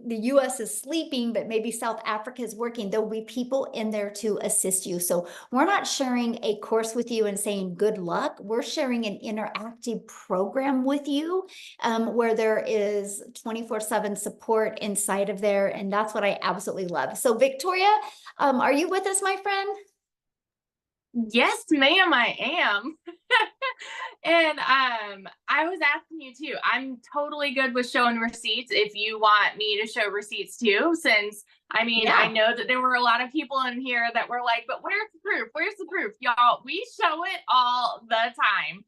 the US is sleeping, but maybe South Africa is working, there'll be people in there to assist you. So we're not sharing a course with you and saying good luck. We're sharing an interactive program with you where there is 24/7 support inside of there. And that's what I absolutely love. So Victoria, are you with us, my friend? Yes, ma'am, I am. And I was asking you too. I'm totally good with showing receipts if you want me to show receipts too, since I mean, Yeah. I know that there were a lot of people in here that were like, but where's the proof? Where's the proof? Y'all, we show it all the time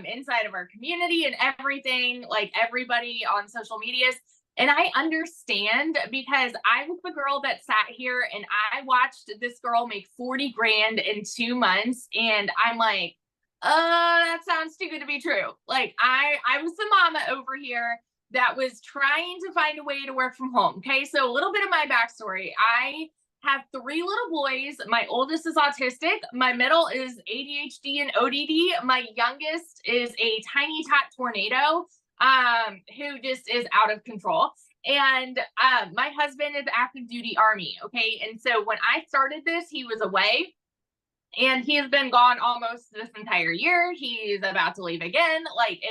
inside of our community and everything, like everybody on social medias. And I understand because I was the girl that sat here and I watched this girl make 40 grand in 2 months. And I'm like, that sounds too good to be true. Like I was the mama over here that was trying to find a way to work from home. Okay. So a little bit of my backstory. I have 3 little boys. My oldest is autistic. My middle is ADHD and ODD. My youngest is a tiny tot tornado who just is out of control. And my husband is active duty Army. Okay. And so when I started this, he was away and he has been gone almost this entire year. He's about to leave again. Like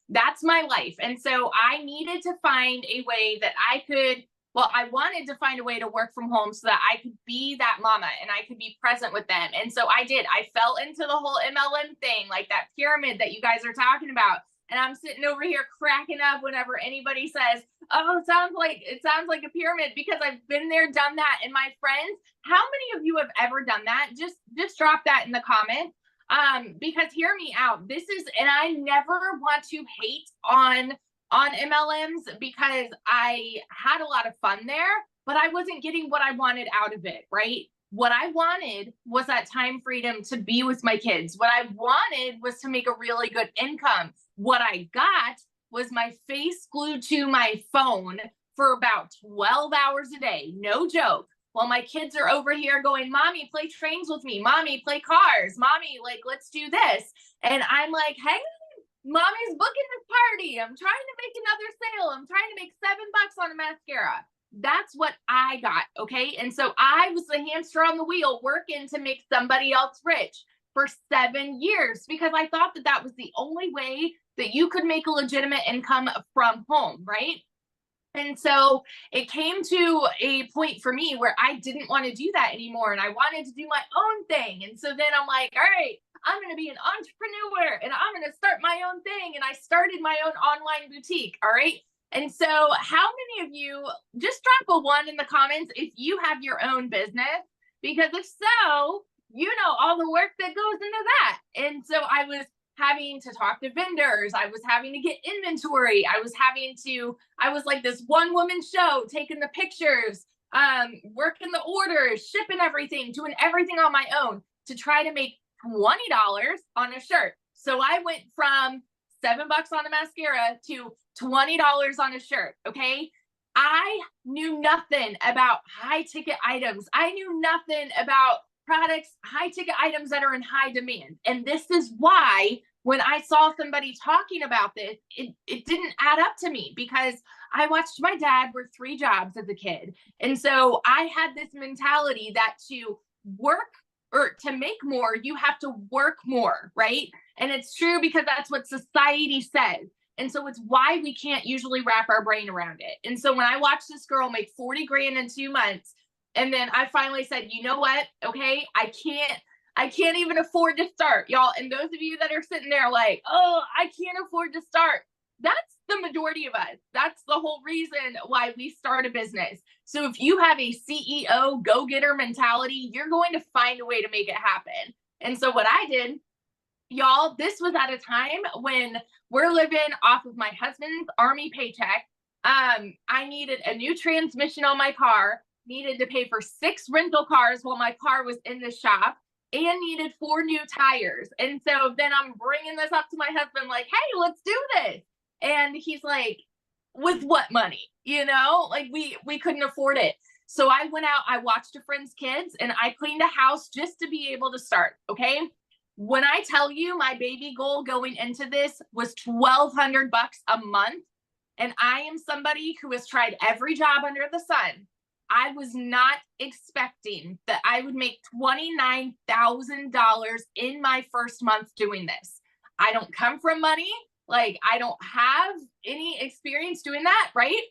that's my life. And so I needed to find a way that I wanted to find a way to work from home so that I could be that mama and I could be present with them. And so I did. I fell into the whole MLM thing, like that pyramid that you guys are talking about. And I'm sitting over here cracking up whenever anybody says, oh, it sounds like a pyramid, because I've been there, done that. And my friends, how many of you have ever done that? Just drop that in the comments. Because hear me out. And I never want to hate on MLMs because I had a lot of fun there, but I wasn't getting what I wanted out of it, right? What I wanted was that time freedom to be with my kids. What I wanted was to make a really good income. What I got was my face glued to my phone for about 12 hours a day. No joke. While my kids are over here going, Mommy, play trains with me. Mommy, play cars. Mommy, like, let's do this. And I'm like, hey, Mommy's booking this party. I'm trying to make another sale. I'm trying to make $7 on a mascara. That's what I got. Okay. And so I was the hamster on the wheel working to make somebody else rich for 7 years because I thought that that was the only way that you could make a legitimate income from home. Right. And so it came to a point for me where I didn't want to do that anymore. And I wanted to do my own thing. And so then I'm like, all right, I'm going to be an entrepreneur and I'm going to start my own thing. And I started my own online boutique. All right. And so how many of you, just drop a 1 in the comments if you have your own business, because if so, you know all the work that goes into that. And so I was having to talk to vendors. I was having to get inventory. I was like this one woman show, taking the pictures, working the orders, shipping everything, doing everything on my own to try to make $20 on a shirt. So I went from $7 on a mascara to $20 on a shirt. Okay. I knew nothing about high ticket items. I knew nothing about products, high ticket items that are in high demand. And this is why when I saw somebody talking about this, it didn't add up to me because I watched my dad work 3 jobs as a kid. And so I had this mentality that to work or to make more, you have to work more, right? And it's true because that's what society says. And so it's why we can't usually wrap our brain around it. And so when I watched this girl make 40 grand in 2 months, and then I finally said, you know what? Okay, I I can't even afford to start, y'all. And those of you that are sitting there like, oh, I can't afford to start. That's the majority of us. That's the whole reason why we start a business. So if you have a CEO go-getter mentality, you're going to find a way to make it happen. And so what I did, y'all, this was at a time when we're living off of my husband's Army paycheck. I needed a new transmission on my car, needed to pay for 6 rental cars while my car was in the shop, and needed 4 new tires. And so then I'm bringing this up to my husband like, hey, let's do this. And he's like, with what money? You know, like we couldn't afford it. So I went out, I watched a friend's kids, and I cleaned a house just to be able to start. Okay. When I tell you my baby goal going into this was $1,200 a month, and I am somebody who has tried every job under the sun, I was not expecting that I would make $29,000 in my first month doing this. I don't come from money. Like, I don't have any experience doing that, right?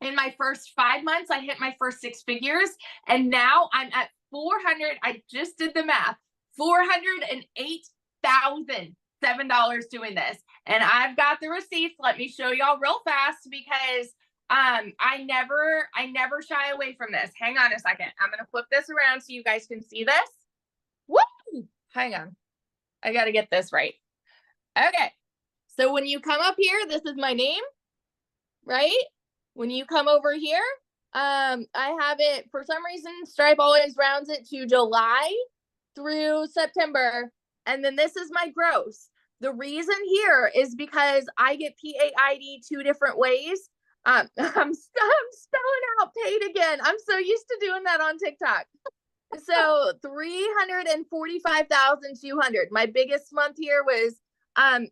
In my first 5 months, I hit my first 6 figures. And now I'm at 400. I just did the math, $408,007 doing this. And I've got the receipts. Let me show y'all real fast because I never shy away from this. Hang on a second. I'm going to flip this around so you guys can see this. Woo! Hang on. I got to get this right. Okay. So when you come up here, this is my name, right? When you come over here, I have it, for some reason, Stripe always rounds it to July through September. And then this is my gross. The reason here is because I get PAID 2 different ways. I'm spelling out paid again. I'm so used to doing that on TikTok. So 345,200. My biggest month here was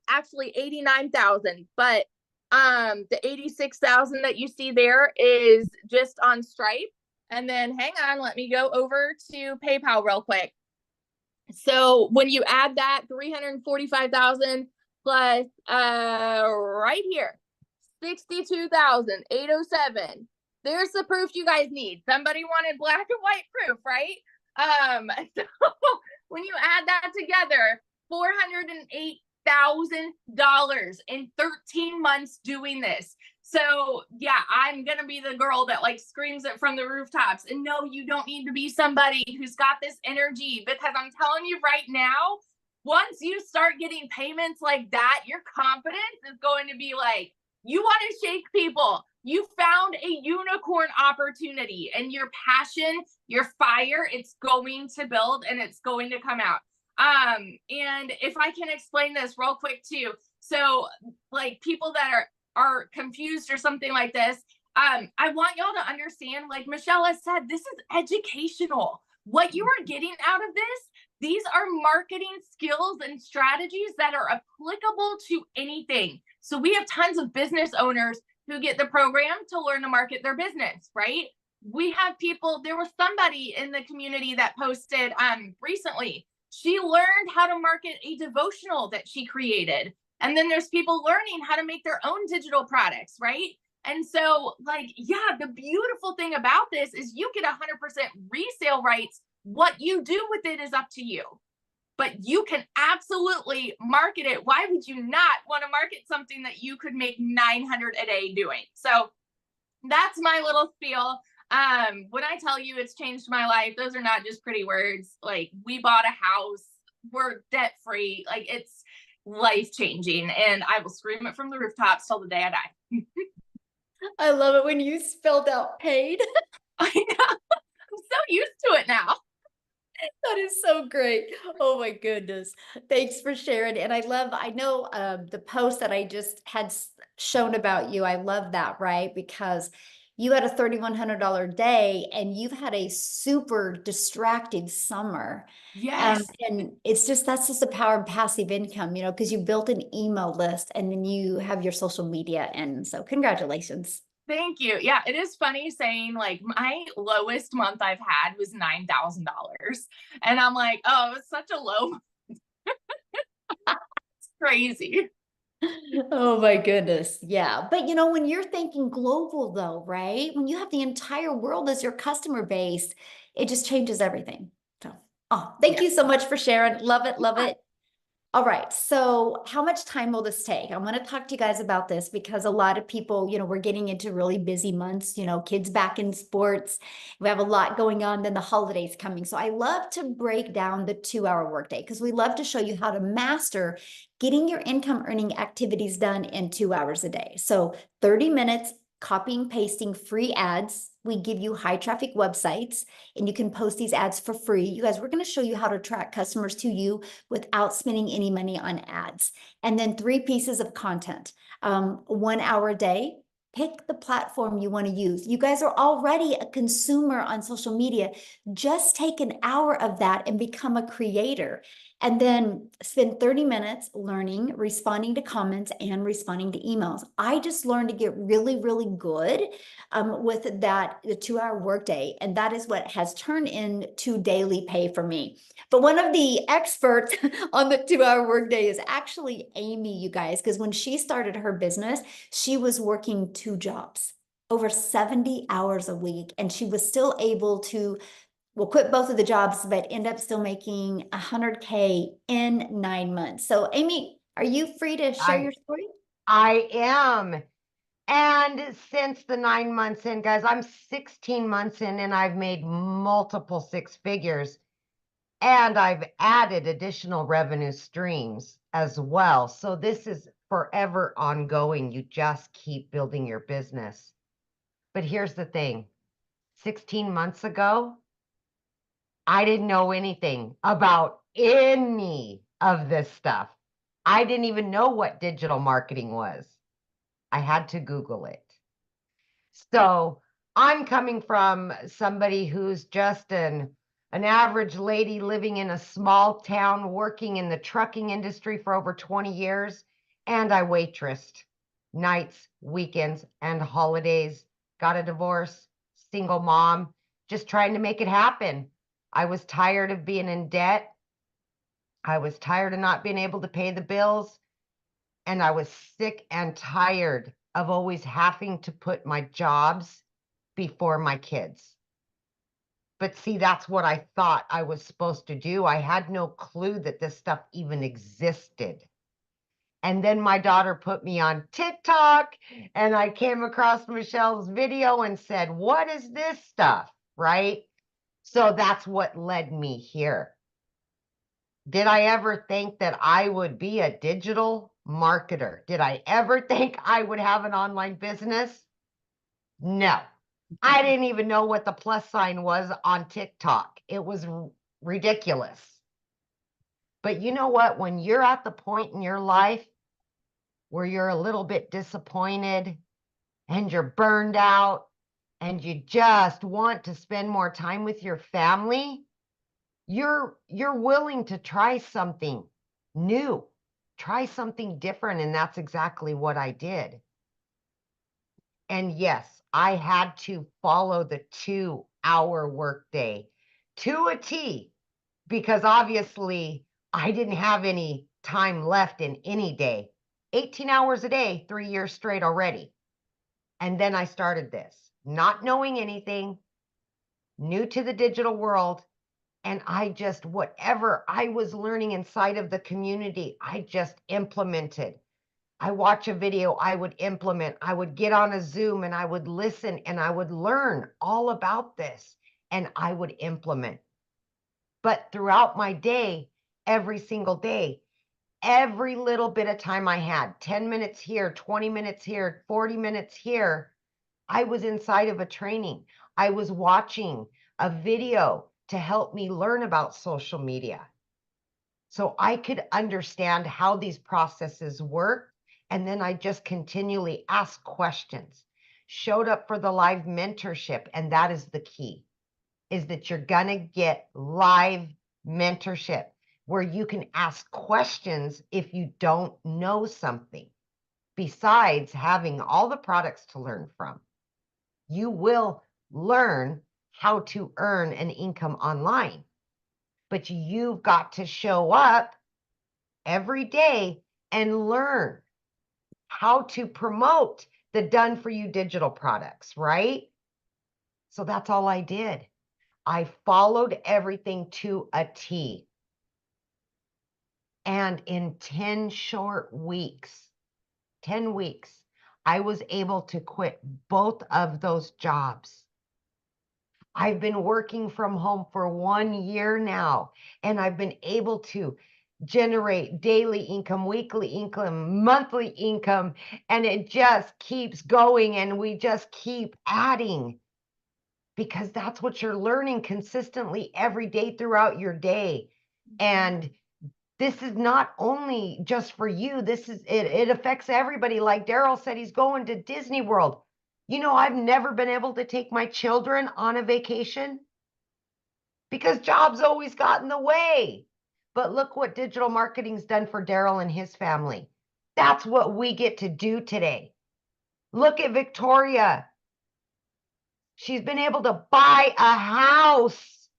actually 89,000, but the 86,000 that you see there is just on Stripe. And then hang on, let me go over to PayPal real quick. So when you add that 345,000 plus right here, 62,807. There's the proof you guys need. Somebody wanted black and white proof, right? So when you add that together, $408,000 in 13 months doing this. So yeah, I'm going to be the girl that like screams it from the rooftops. And no, you don't need to be somebody who's got this energy, because I'm telling you right now, once you start getting payments like that, your confidence is going to be like, you want to shake people. You found a unicorn opportunity, and your passion, your fire, it's going to build and it's going to come out. And if I can explain this real quick too. So like people that are confused or something like this, I want y'all to understand, like Michelle has said, this is educational. What you are getting out of this, these are marketing skills and strategies that are applicable to anything. So we have tons of business owners who get the program to learn to market their business, right? We have people, there was somebody in the community that posted recently, she learned how to market a devotional that she created. And then there's people learning how to make their own digital products, right? And so like, yeah, the beautiful thing about this is you get 100% resale rights. What you do with it is up to you, but you can absolutely market it. Why would you not want to market something that you could make 900 a day doing? So that's my little spiel. When I tell you it's changed my life, those are not just pretty words. Like, we bought a house, we're debt free. Like, it's life changing, and I will scream it from the rooftops till the day I die. I love it when you spelled out paid. I know. I'm so used to it now. That is so great. Oh my goodness. Thanks for sharing. And I know the post that I just had shown about you. I love that, right? Because you had a $3,100 day and you've had a super distracting summer. Yes. And that's just the power of passive income, because you built an email list and then you have your social media. And so congratulations. Thank you. Yeah, it is funny saying like my lowest month I've had was $9,000. And I'm like, oh, it's such a low month. It's crazy. Oh my goodness. Yeah. But when you're thinking global though, right? When you have the entire world as your customer base, it just changes everything. So Oh, thank you so much for sharing. Love it. Love it. All right. So how much time will this take? I want to talk to you guys about this because a lot of people, we're getting into really busy months, kids back in sports. We have a lot going on, then the holidays coming. So I love to break down the 2-hour workday because we love to show you how to master getting your income earning activities done in 2 hours a day. So 30 minutes, copying, pasting free ads. We give you high traffic websites and you can post these ads for free. You guys, we're going to show you how to attract customers to you without spending any money on ads. And then 3 pieces of content, 1 hour a day. Pick the platform you want to use. You guys are already a consumer on social media. Just take an hour of that and become a creator. And then spend 30 minutes learning, responding to comments, and responding to emails. I just learned to get really, really good with the 2-hour workday. And that is what has turned into daily pay for me. But one of the experts on the 2-hour workday is actually Amy, you guys, because when she started her business, she was working 2 jobs, over 70 hours a week, and she was still able to quit both of the jobs, but end up still making $100K in 9 months. So Amy, are you free to share your story? I am. And since the 9 months in, guys, I'm 16 months in and I've made multiple 6 figures. And I've added additional revenue streams as well. So this is forever ongoing. You just keep building your business. But here's the thing. 16 months ago, I didn't know anything about any of this stuff. I didn't even know what digital marketing was. I had to Google it. So I'm coming from somebody who's just an average lady living in a small town, working in the trucking industry for over 20 years. And I waitressed nights, weekends, and holidays, got a divorce, single mom, just trying to make it happen. I was tired of being in debt. I was tired of not being able to pay the bills. And I was sick and tired of always having to put my jobs before my kids. But see, that's what I thought I was supposed to do. I had no clue that this stuff even existed. And then my daughter put me on TikTok and I came across Michelle's video and said, what is this stuff? Right? So that's what led me here. Did I ever think that I would be a digital marketer? Did I ever think I would have an online business? No. I didn't even know what the plus sign was on TikTok. It was ridiculous. But you know what? When you're at the point in your life where you're a little bit disappointed and you're burned out and you just want to spend more time with your family, you're willing to try something new, try something different. And that's exactly what I did. And yes, I had to follow the 2-hour workday to a T, because obviously I didn't have any time left in any day. 18 hours a day, 3 years straight already. And then I started this, not knowing anything, new to the digital world. And I just, whatever I was learning inside of the community, I just implemented. I watch a video, I would implement, I would get on a Zoom and I would listen and I would learn all about this and I would implement. But throughout my day, every single day, every little bit of time I had, 10 minutes here, 20 minutes here, 40 minutes here, I was inside of a training. I was watching a video to help me learn about social media, so I could understand how these processes work. And then I just continually asked questions, showed up for the live mentorship. And that is the key, is that you're going to get live mentorship where you can ask questions if you don't know something. Besides having all the products to learn from, you will learn how to earn an income online. But you've got to show up every day and learn how to promote the done for you digital products, right? So that's all I did. I followed everything to a T. And in 10 short weeks, 10 weeks, I was able to quit both of those jobs. I've been working from home for 1 year now, and I've been able to generate daily income, weekly income, monthly income, and it just keeps going, and we just keep adding, because that's what you're learning consistently every day throughout your day. And this is not only just for you, it affects everybody. Like Daryl said, he's going to Disney World. You know, I've never been able to take my children on a vacation because jobs always got in the way. But look what digital marketing's done for Daryl and his family. That's what we get to do today. Look at Victoria. She's been able to buy a house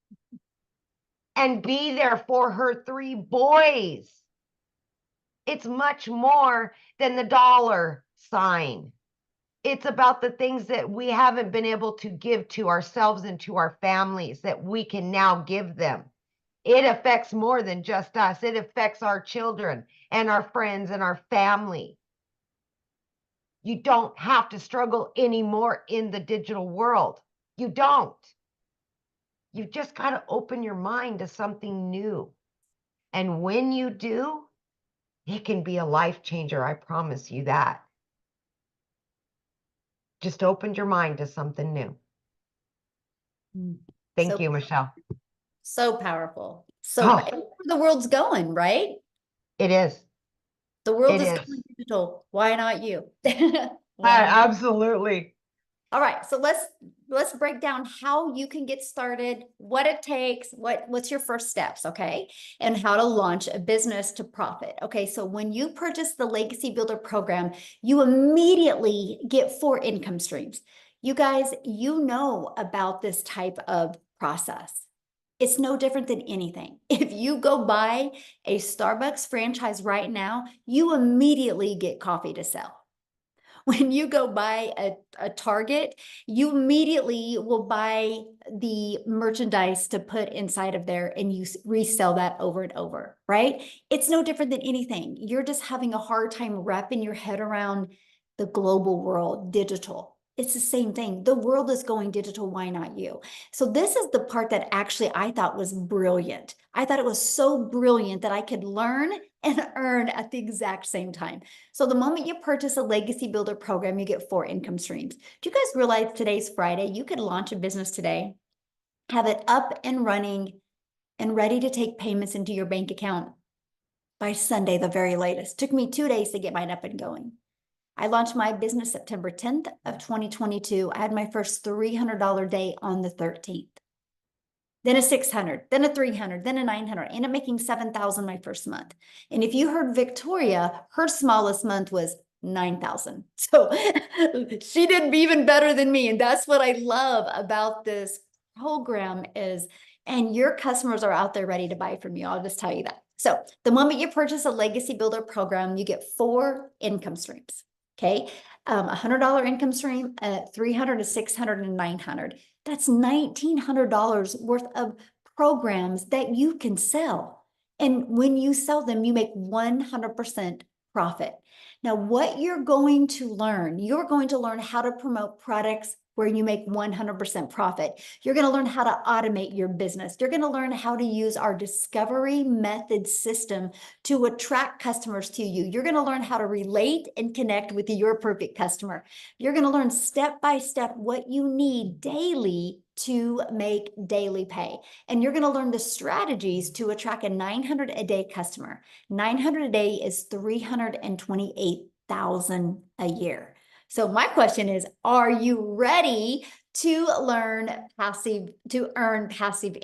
and be there for her 3 boys. It's much more than the dollar sign. It's about the things that we haven't been able to give to ourselves and to our families that we can now give them. It affects more than just us. It affects our children and our friends and our family. You don't have to struggle anymore in the digital world. You don't. You've just got to open your mind to something new. And when you do, it can be a life changer. I promise you that. Just opened your mind to something new. Thank you, Michelle. So powerful. Oh. It's where the world's going, right? It is. The world It is is. going digital. Why not you? Why not? Absolutely. All right, so let's break down how you can get started, what it takes, what's your first steps, okay? And how to launch a business to profit. Okay, so when you purchase the Legacy Builder program, you immediately get 4 income streams. You guys, you know about this type of process. It's no different than anything. If you go buy a Starbucks franchise right now, you immediately get coffee to sell. When you go buy a Target, you immediately will buy the merchandise to put inside of there and you resell that over and over, right? It's no different than anything. You're just having a hard time wrapping your head around the global world, digital. It's the same thing. The world is going digital. Why not you? So this is the part that actually I thought was brilliant. I thought it was so brilliant that I could learn and earn at the exact same time. So the moment you purchase a Legacy Builder program, you get 4 income streams. Do you guys realize today's Friday? You could launch a business today, have it up and running and ready to take payments into your bank account by Sunday, the very latest. Took me 2 days to get mine up and going. I launched my business September 10th of 2022. I had my first $300 day on the 13th. Then a 600, then a 300, then a 900. I ended up making 7,000 my first month. And if you heard Victoria, her smallest month was 9,000. So she did even better than me. And that's what I love about this program is, and your customers are out there ready to buy from you. I'll just tell you that. So the moment you purchase a Legacy Builder program, you get 4 income streams. Okay, $100 income stream, 300 to 600 and 900. That's $1,900 worth of programs that you can sell. And when you sell them, you make 100% profit. Now, what you're going to learn how to promote products where you make 100% profit. You're going to learn how to automate your business. You're going to learn how to use our discovery method system to attract customers to you. You're going to learn how to relate and connect with your perfect customer. You're going to learn step by step what you need daily to make daily pay. And you're going to learn the strategies to attract a 900 a day customer. 900 a day is 328,000 a year. So my question is, are you ready to earn passive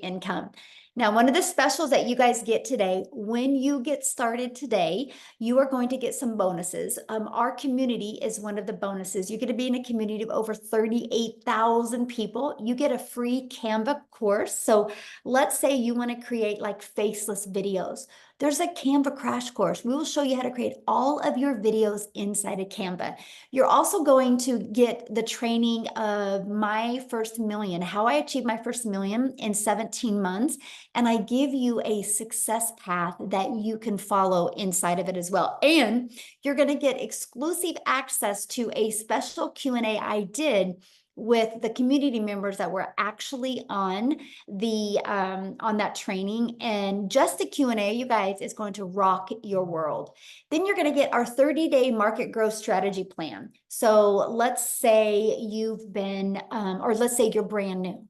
income? Now, one of the specials that you guys get today, when you get started today, you are going to get some bonuses. Our community is one of the bonuses. You're going to be in a community of over 38,000 people. You get a free Canva course. So let's say you want to create like faceless videos. there's a Canva crash course. We will show you how to create all of your videos inside of Canva. You're also going to get the training of my first million, how I achieved my first million in 17 months. And I give you a success path that you can follow inside of it as well. And you're going to get exclusive access to a special Q&A I did with the community members that were actually on the on that training. And just the Q&A, you guys, is going to rock your world. Then you're going to get our 30-day market growth strategy plan. So let's say you've been or let's say you're brand new,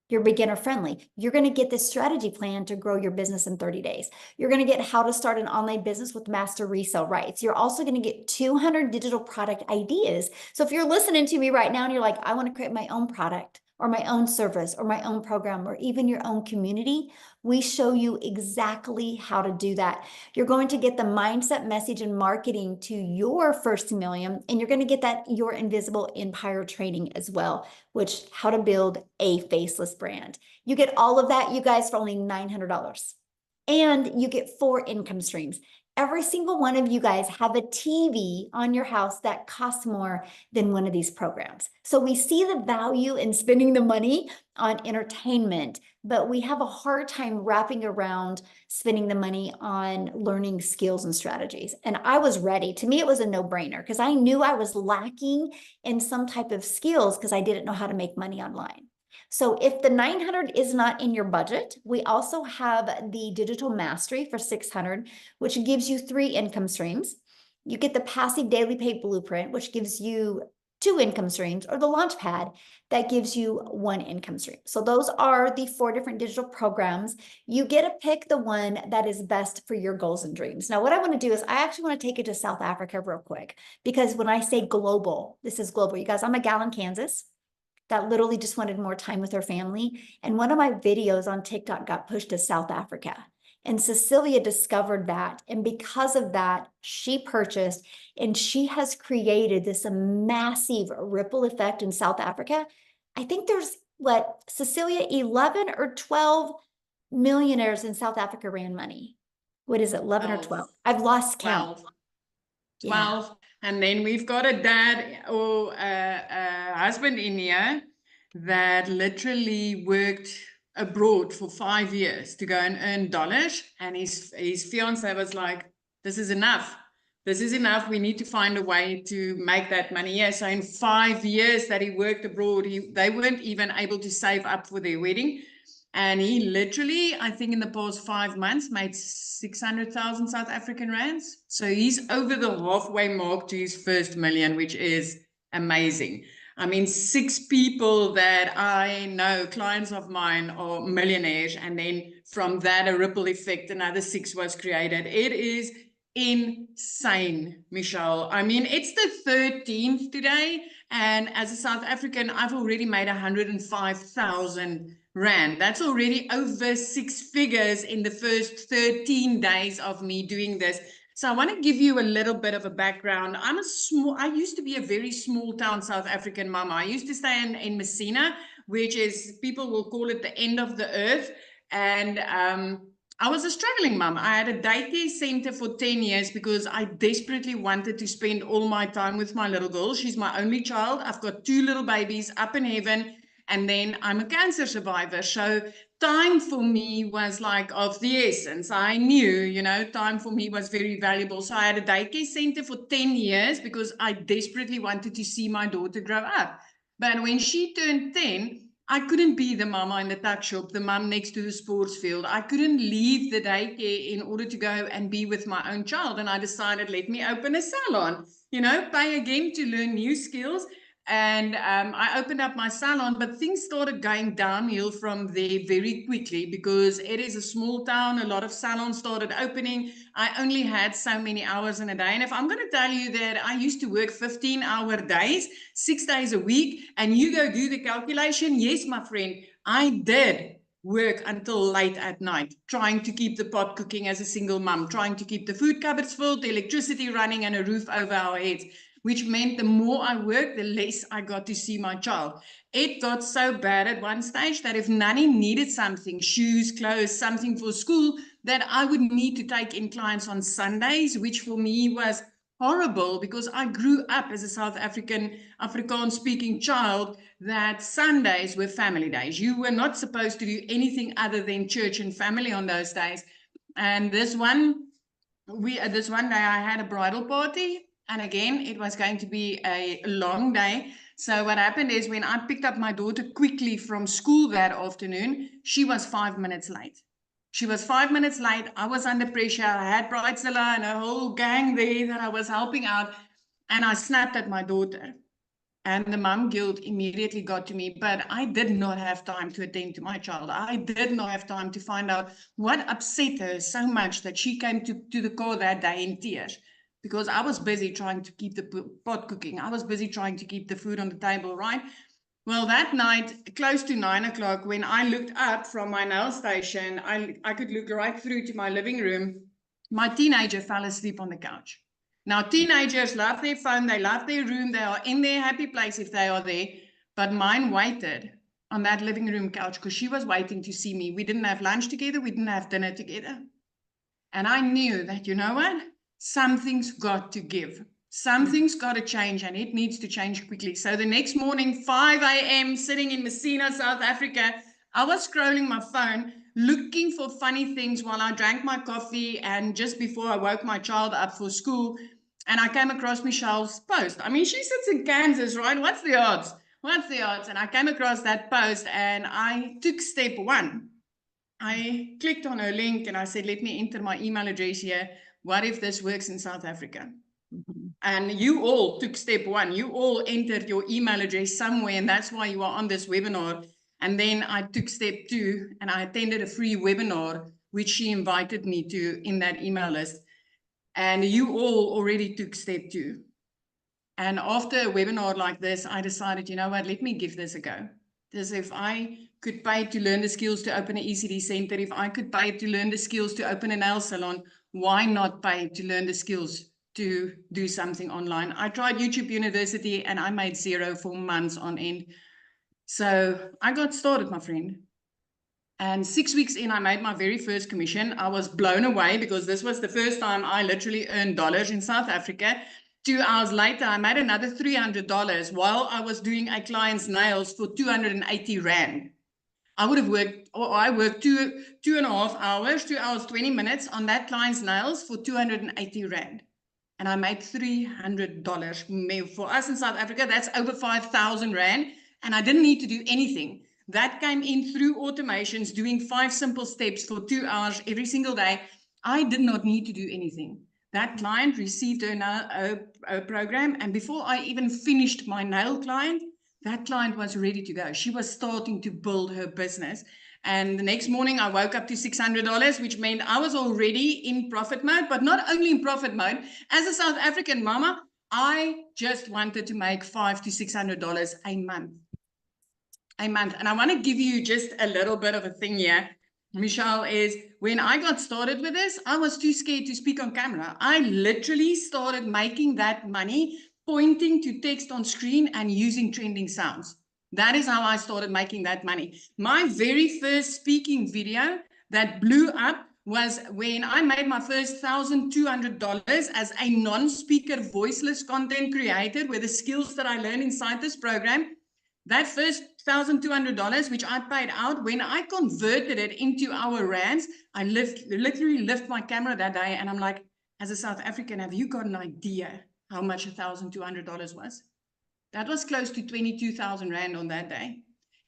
you're beginner friendly. You're going to get this strategy plan to grow your business in 30 days. You're going to get how to start an online business with master resale rights. You're also going to get 200 digital product ideas. So if you're listening to me right now and you're like, I want to create my own product or my own service or my own program or even your own community, we show you exactly how to do that. You're going to get the mindset, message, and marketing to your first million, and you're going to get that Your Invisible Empire training as well, which how to build a faceless brand. You get all of that, you guys, for only $900. And you get 4 income streams. Every single one of you guys have a TV on your house that costs more than one of these programs. So we see the value in spending the money on entertainment, but we have a hard time wrapping around spending the money on learning skills and strategies. And I was ready. To me, it was a no-brainer because I knew I was lacking in some type of skills because I didn't know how to make money online. So if the 900 is not in your budget, we also have the digital mastery for 600, which gives you 3 income streams. You get the passive daily pay blueprint, which gives you 2 income streams, or the launch pad that gives you 1 income stream. So those are the 4 different digital programs. You get to pick the one that is best for your goals and dreams. Now, what I want to do is I actually want to take you to South Africa real quick, because when I say global, this is global. You guys, I'm a gal in Kansas that literally just wanted more time with her family. And one of my videos on TikTok got pushed to South Africa. And Cecilia discovered that. And because of that, she purchased, and she has created this massive ripple effect in South Africa. I think there's, what, Cecilia, 11 or 12 millionaires in South Africa ran money. What is it, 11 or 12? I've lost count. 12. Yeah. And then we've got a dad or a husband in here that literally worked abroad for 5 years to go and earn dollars. And his fiance was like, this is enough. This is enough. We need to find a way to make that money. Yeah. So in 5 years that he worked abroad, they weren't even able to save up for their wedding. And he literally, I think in the past 5 months, made 600,000 South African rands. So he's over the halfway mark to his first million, which is amazing. I mean, 6 people that I know, clients of mine, are millionaires. And then from that, a ripple effect, another 6 was created. It is insane, Michelle. I mean, it's the 13th today. And as a South African, I've already made 105,000 Rand. That's already over 6 figures in the first 13 days of me doing this. So I want to give you a little bit of a background. I used to be a very small town South African mama. I used to stay in Messina, which is, people will call it the end of the earth. And I was a struggling mom. I had a daycare center for 10 years because I desperately wanted to spend all my time with my little girl. She's my only child. I've got 2 little babies up in heaven. And then I'm a cancer survivor. So time for me was like of the essence. I knew, time for me was very valuable. So I had a daycare center for 10 years because I desperately wanted to see my daughter grow up. But when she turned 10, I couldn't be the mama in the tuck shop, the mom next to the sports field. I couldn't leave the daycare in order to go and be with my own child. And I decided, let me open a salon, pay again to learn new skills. And I opened up my salon, but things started going downhill from there very quickly because it is a small town. A lot of salons started opening. I only had so many hours in a day. And if I'm going to tell you that I used to work 15-hour days, 6 days a week, and you go do the calculation, yes, my friend, I did work until late at night, trying to keep the pot cooking as a single mom, trying to keep the food cupboards full, the electricity running, and a roof over our heads. which meant the more I worked, the less I got to see my child. It got so bad at one stage that if Nanny needed something, shoes, clothes, something for school, that I would need to take in clients on Sundays, which for me was horrible because I grew up as a South African, Afrikaans speaking child that Sundays were family days. You were not supposed to do anything other than church and family on those days. And this one day I had a bridal party, and again, it was going to be a long day. So what happened is when I picked up my daughter quickly from school that afternoon, she was 5 minutes late. She was 5 minutes late. I was under pressure. I had Bridezilla and a whole gang there that I was helping out, and I snapped at my daughter. And the mom guilt immediately got to me, but I did not have time to attend to my child. I did not have time to find out what upset her so much that she came to the car that day in tears, because I was busy trying to keep the pot cooking. I was busy trying to keep the food on the table, right? Well, that night, close to 9 o'clock, when I looked up from my nail station, I could look right through to my living room. My teenager fell asleep on the couch. Now, teenagers love their phone, they love their room, they are in their happy place if they are there, but mine waited on that living room couch because she was waiting to see me. We didn't have lunch together, we didn't have dinner together. And I knew that, you know what? Something's got to give. Something's got to change, and it needs to change quickly. So the next morning, 5 a.m., sitting in Messina, South Africa, I was scrolling my phone, looking for funny things while I drank my coffee and just before I woke my child up for school. And I came across Michelle's post. I mean, she sits in Kansas, right? What's the odds? What's the odds? And I came across that post and I took step one. I clicked on her link and I said, let me enter my email address here. What if this works in South Africa? Mm-hmm. And you all took step one. You all entered your email address somewhere, and that's why you are on this webinar. And then I took step two and I attended a free webinar, which she invited me to in that email list. And you all already took step two. And after a webinar like this, I decided, you know what, let me give this a go. Because if I could pay to learn the skills to open an ECD center, if I could pay to learn the skills to open a nail salon, why not pay to learn the skills to do something online? I tried YouTube University and I made zero for months on end. So I got started, my friend. And 6 weeks in, I made my very first commission. I was blown away because this was the first time I literally earned dollars in South Africa. 2 hours later, I made another $300 while I was doing a client's nails for 280 Rand. I worked two and a half hours, 2 hours, 20 minutes on that client's nails for 280 Rand. And I made $300. For us in South Africa, that's over 5,000 Rand. And I didn't need to do anything. That came in through automations, doing 5 simple steps for 2 hours every single day. I did not need to do anything. That client received a program, and before I even finished my nail client, that client was ready to go. She was starting to build her business. And the next morning, I woke up to $600, which meant I was already in profit mode, but not only in profit mode. As a South African mama, I just wanted to make $500 to $600 a month. And I want to give you just a little bit of a thing here, Michelle, is when I got started with this, I was too scared to speak on camera. I literally started making that money, pointing to text on screen and using trending sounds. That is how I started making that money. My very first speaking video that blew up was when I made my first $1,200 as a non-speaker voiceless content creator with the skills that I learned inside this program. That first $1,200, which I paid out, when I converted it into our rands, I literally lift my camera that day and I'm like, as a South African, have you got an idea how much $1,200 was? That was close to 22,000 Rand on that day.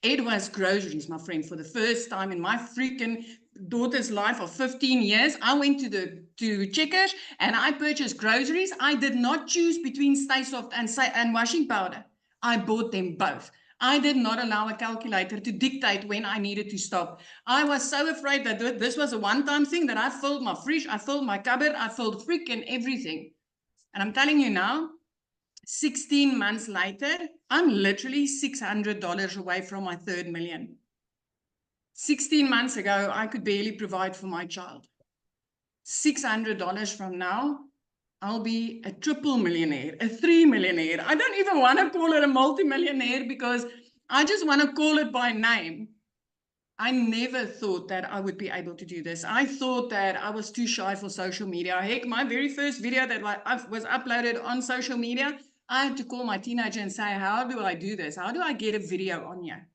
It was groceries, my friend. For the first time in my freaking daughter's life of 15 years, I went to Checkers and I purchased groceries. I did not choose between Stay Soft and washing powder. I bought them both. I did not allow a calculator to dictate when I needed to stop. I was so afraid that this was a one-time thing that I filled my fridge, I filled my cupboard, I filled freaking everything. And I'm telling you now, 16 months later, I'm literally $600 away from my third million. 16 months ago, I could barely provide for my child. $600 from now, I'll be a triple millionaire, a 3 millionaire. I don't even want to call it a multimillionaire because I just want to call it by name. I never thought that I would be able to do this. I thought that I was too shy for social media. Heck, my very first video that was uploaded on social media, I had to call my teenager and say, how do I do this? How do I get a video on here?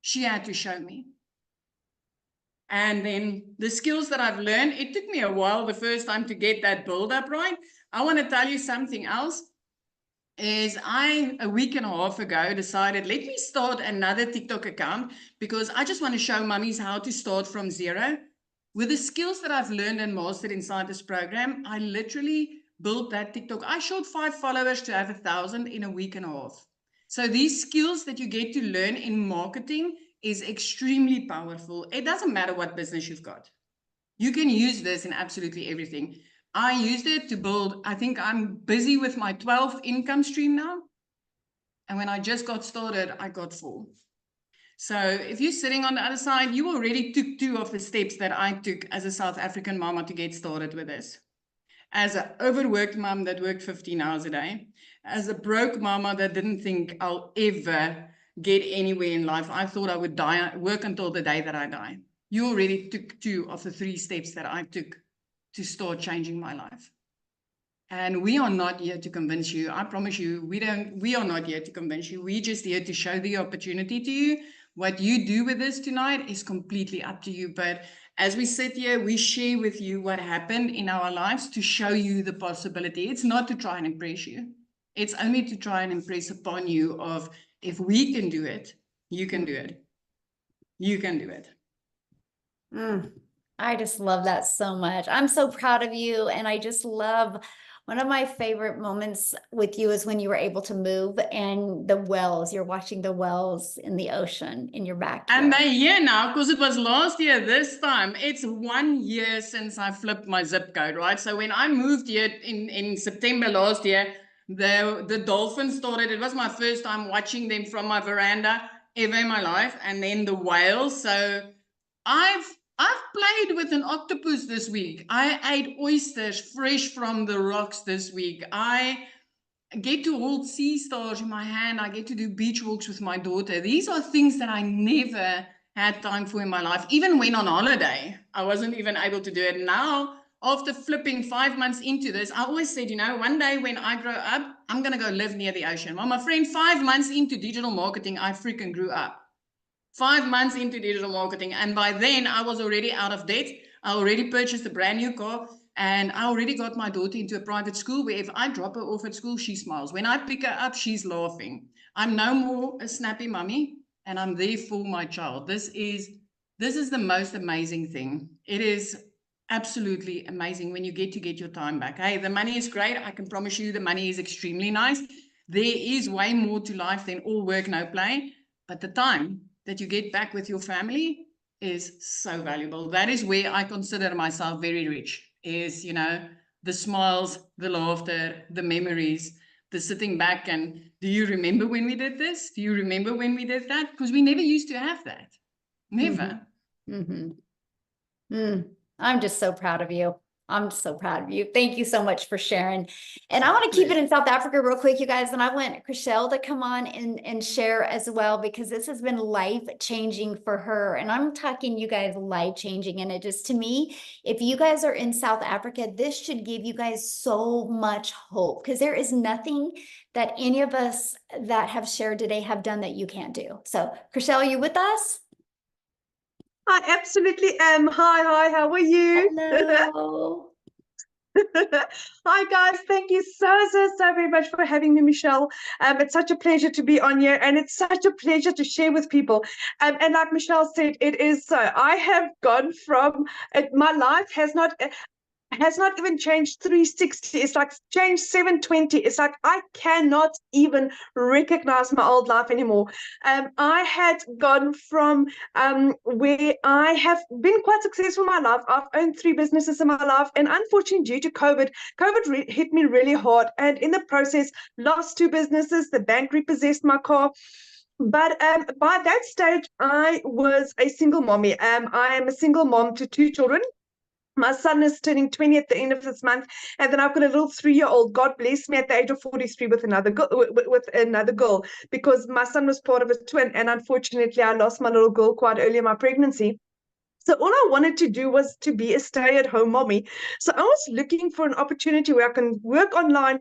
She had to show me. And then the skills that I've learned, it took me a while the first time to get that build up right. I want to tell you something else. Is a week and a half ago decided, let me start another TikTok account because I just want to show mummies how to start from zero. With the skills that I've learned and mastered inside this program, I literally built that TikTok. I showed 5 followers to have 1,000 in a week and a half. So these skills that you get to learn in marketing is extremely powerful. It doesn't matter what business you've got. You can use this in absolutely everything. I used it to build, I think I'm busy with my 12th income stream now. And when I just got started, I got 4. So if you're sitting on the other side, you already took 2 of the steps that I took as a South African mama to get started with this. As an overworked mom that worked 15 hours a day, as a broke mama that didn't think I'll ever get anywhere in life. I thought I would work until the day that I die. You already took 2 of the 3 steps that I took to start changing my life. And we are not here to convince you. I promise you, we are not here to convince you. We're just here to show the opportunity to you. What you do with this tonight is completely up to you. But as we sit here, we share with you what happened in our lives to show you the possibility. It's not to try and impress you. It's only to try and impress upon you of, if we can do it, you can do it. You can do it. I just love that so much. I'm so proud of you. And I just love, one of my favorite moments with you is when you were able to move and the wells, you're watching the wells in the ocean in your backyard. And they're here now because it was last year this time. It's 1 year since I flipped my zip code, right? So when I moved here in September last year, the dolphins started. It was my first time watching them from my veranda ever in my life. And then the whales. So I've played with an octopus this week. I ate oysters fresh from the rocks this week. I get to hold sea stars in my hand. I get to do beach walks with my daughter. These are things that I never had time for in my life. Even when on holiday, I wasn't even able to do it. Now, after flipping 5 months into this, I always said, you know, one day when I grow up, I'm going to go live near the ocean. Well, my friend, 5 months into digital marketing, I freaking grew up. 5 months into digital marketing. And by then I was already out of debt. I already purchased a brand new car and I already got my daughter into a private school where if I drop her off at school, she smiles. When I pick her up, she's laughing. I'm no more a snappy mummy and I'm there for my child. This is the most amazing thing. It is absolutely amazing when you get your time back. Hey, the money is great. I can promise you the money is extremely nice. There is way more to life than all work, no play. But the time that you get back with your family is so valuable. That is where I consider myself very rich, is, you know, the smiles, the laughter, the memories, the sitting back and, do you remember when we did this? Do you remember when we did that? Because we never used to have that. Never. I'm just so proud of you. I'm so proud of you. Thank you so much for sharing. And I want to keep it in South Africa real quick, you guys. And I want Chriselle to come on and share as well, because this has been life-changing for her. And I'm talking, you guys, life-changing. And it just, to me, if you guys are in South Africa, this should give you guys so much hope, because there is nothing that any of us that have shared today have done that you can't do. So Chriselle, are you with us? I absolutely am. Hi, how are you? Hello. Hi guys, thank you so very much for having me, Michelle. It's such a pleasure to be on here, and it's such a pleasure to share with people. And like Michelle said, it is so. I have gone from my life has not even changed 360. It's like changed 720. It's like I cannot even recognize my old life anymore. I had gone from where I have been quite successful in my life. I've owned 3 businesses in my life, and unfortunately due to COVID hit me really hard, and in the process lost 2 businesses. The bank repossessed my car. But by that stage, I was a single mommy. I am a single mom to 2 children. My son is turning 20 at the end of this month, and then I've got a little 3-year-old. God bless me at the age of 43 with another girl, with another girl, because my son was part of a twin, and unfortunately, I lost my little girl quite early in my pregnancy. So all I wanted to do was to be a stay-at-home mommy. So I was looking for an opportunity where I can work online,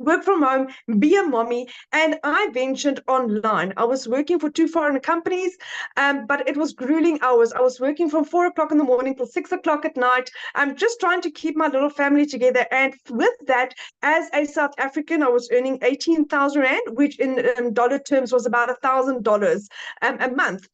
work from home, be a mommy, and I ventured online. I was working for 2 foreign companies, but it was grueling hours. I was working from 4 o'clock in the morning till 6 o'clock at night. I'm just trying to keep my little family together. And with that, as a South African, I was earning 18,000 Rand, which in dollar terms was about $1,000 a month.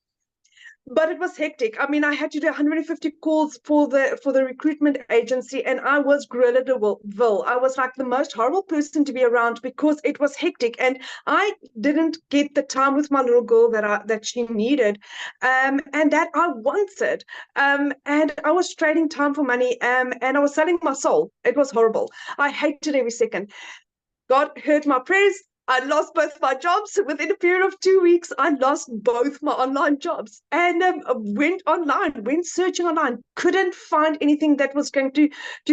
But it was hectic. I mean, I had to do 150 calls for the recruitment agency, and I was Gorilla de Ville. I was like the most horrible person to be around because it was hectic, and I didn't get the time with my little girl that she needed, and that I wanted. And I was trading time for money, and I was selling my soul. It was horrible. I hated every second. God heard my prayers. I lost both my jobs. Within a period of 2 weeks, I lost both my online jobs and went online, went searching online, couldn't find anything that was going to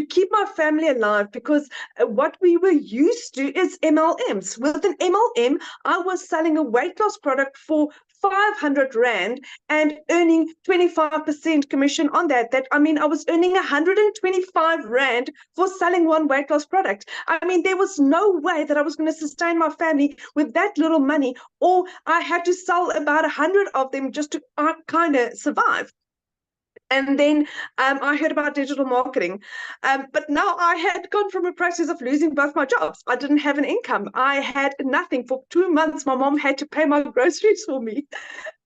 keep my family alive, because what we were used to is MLMs. With an MLM, I was selling a weight loss product for 500 Rand and earning 25% commission on that. I mean, I was earning 125 Rand for selling one weight loss product. I mean, there was no way that I was going to sustain my family with that little money, or I had to sell about 100 of them just to kind of survive. And then I heard about digital marketing. But now I had gone from a process of losing both my jobs. I didn't have an income. I had nothing. For 2 months, my mom had to pay my groceries for me.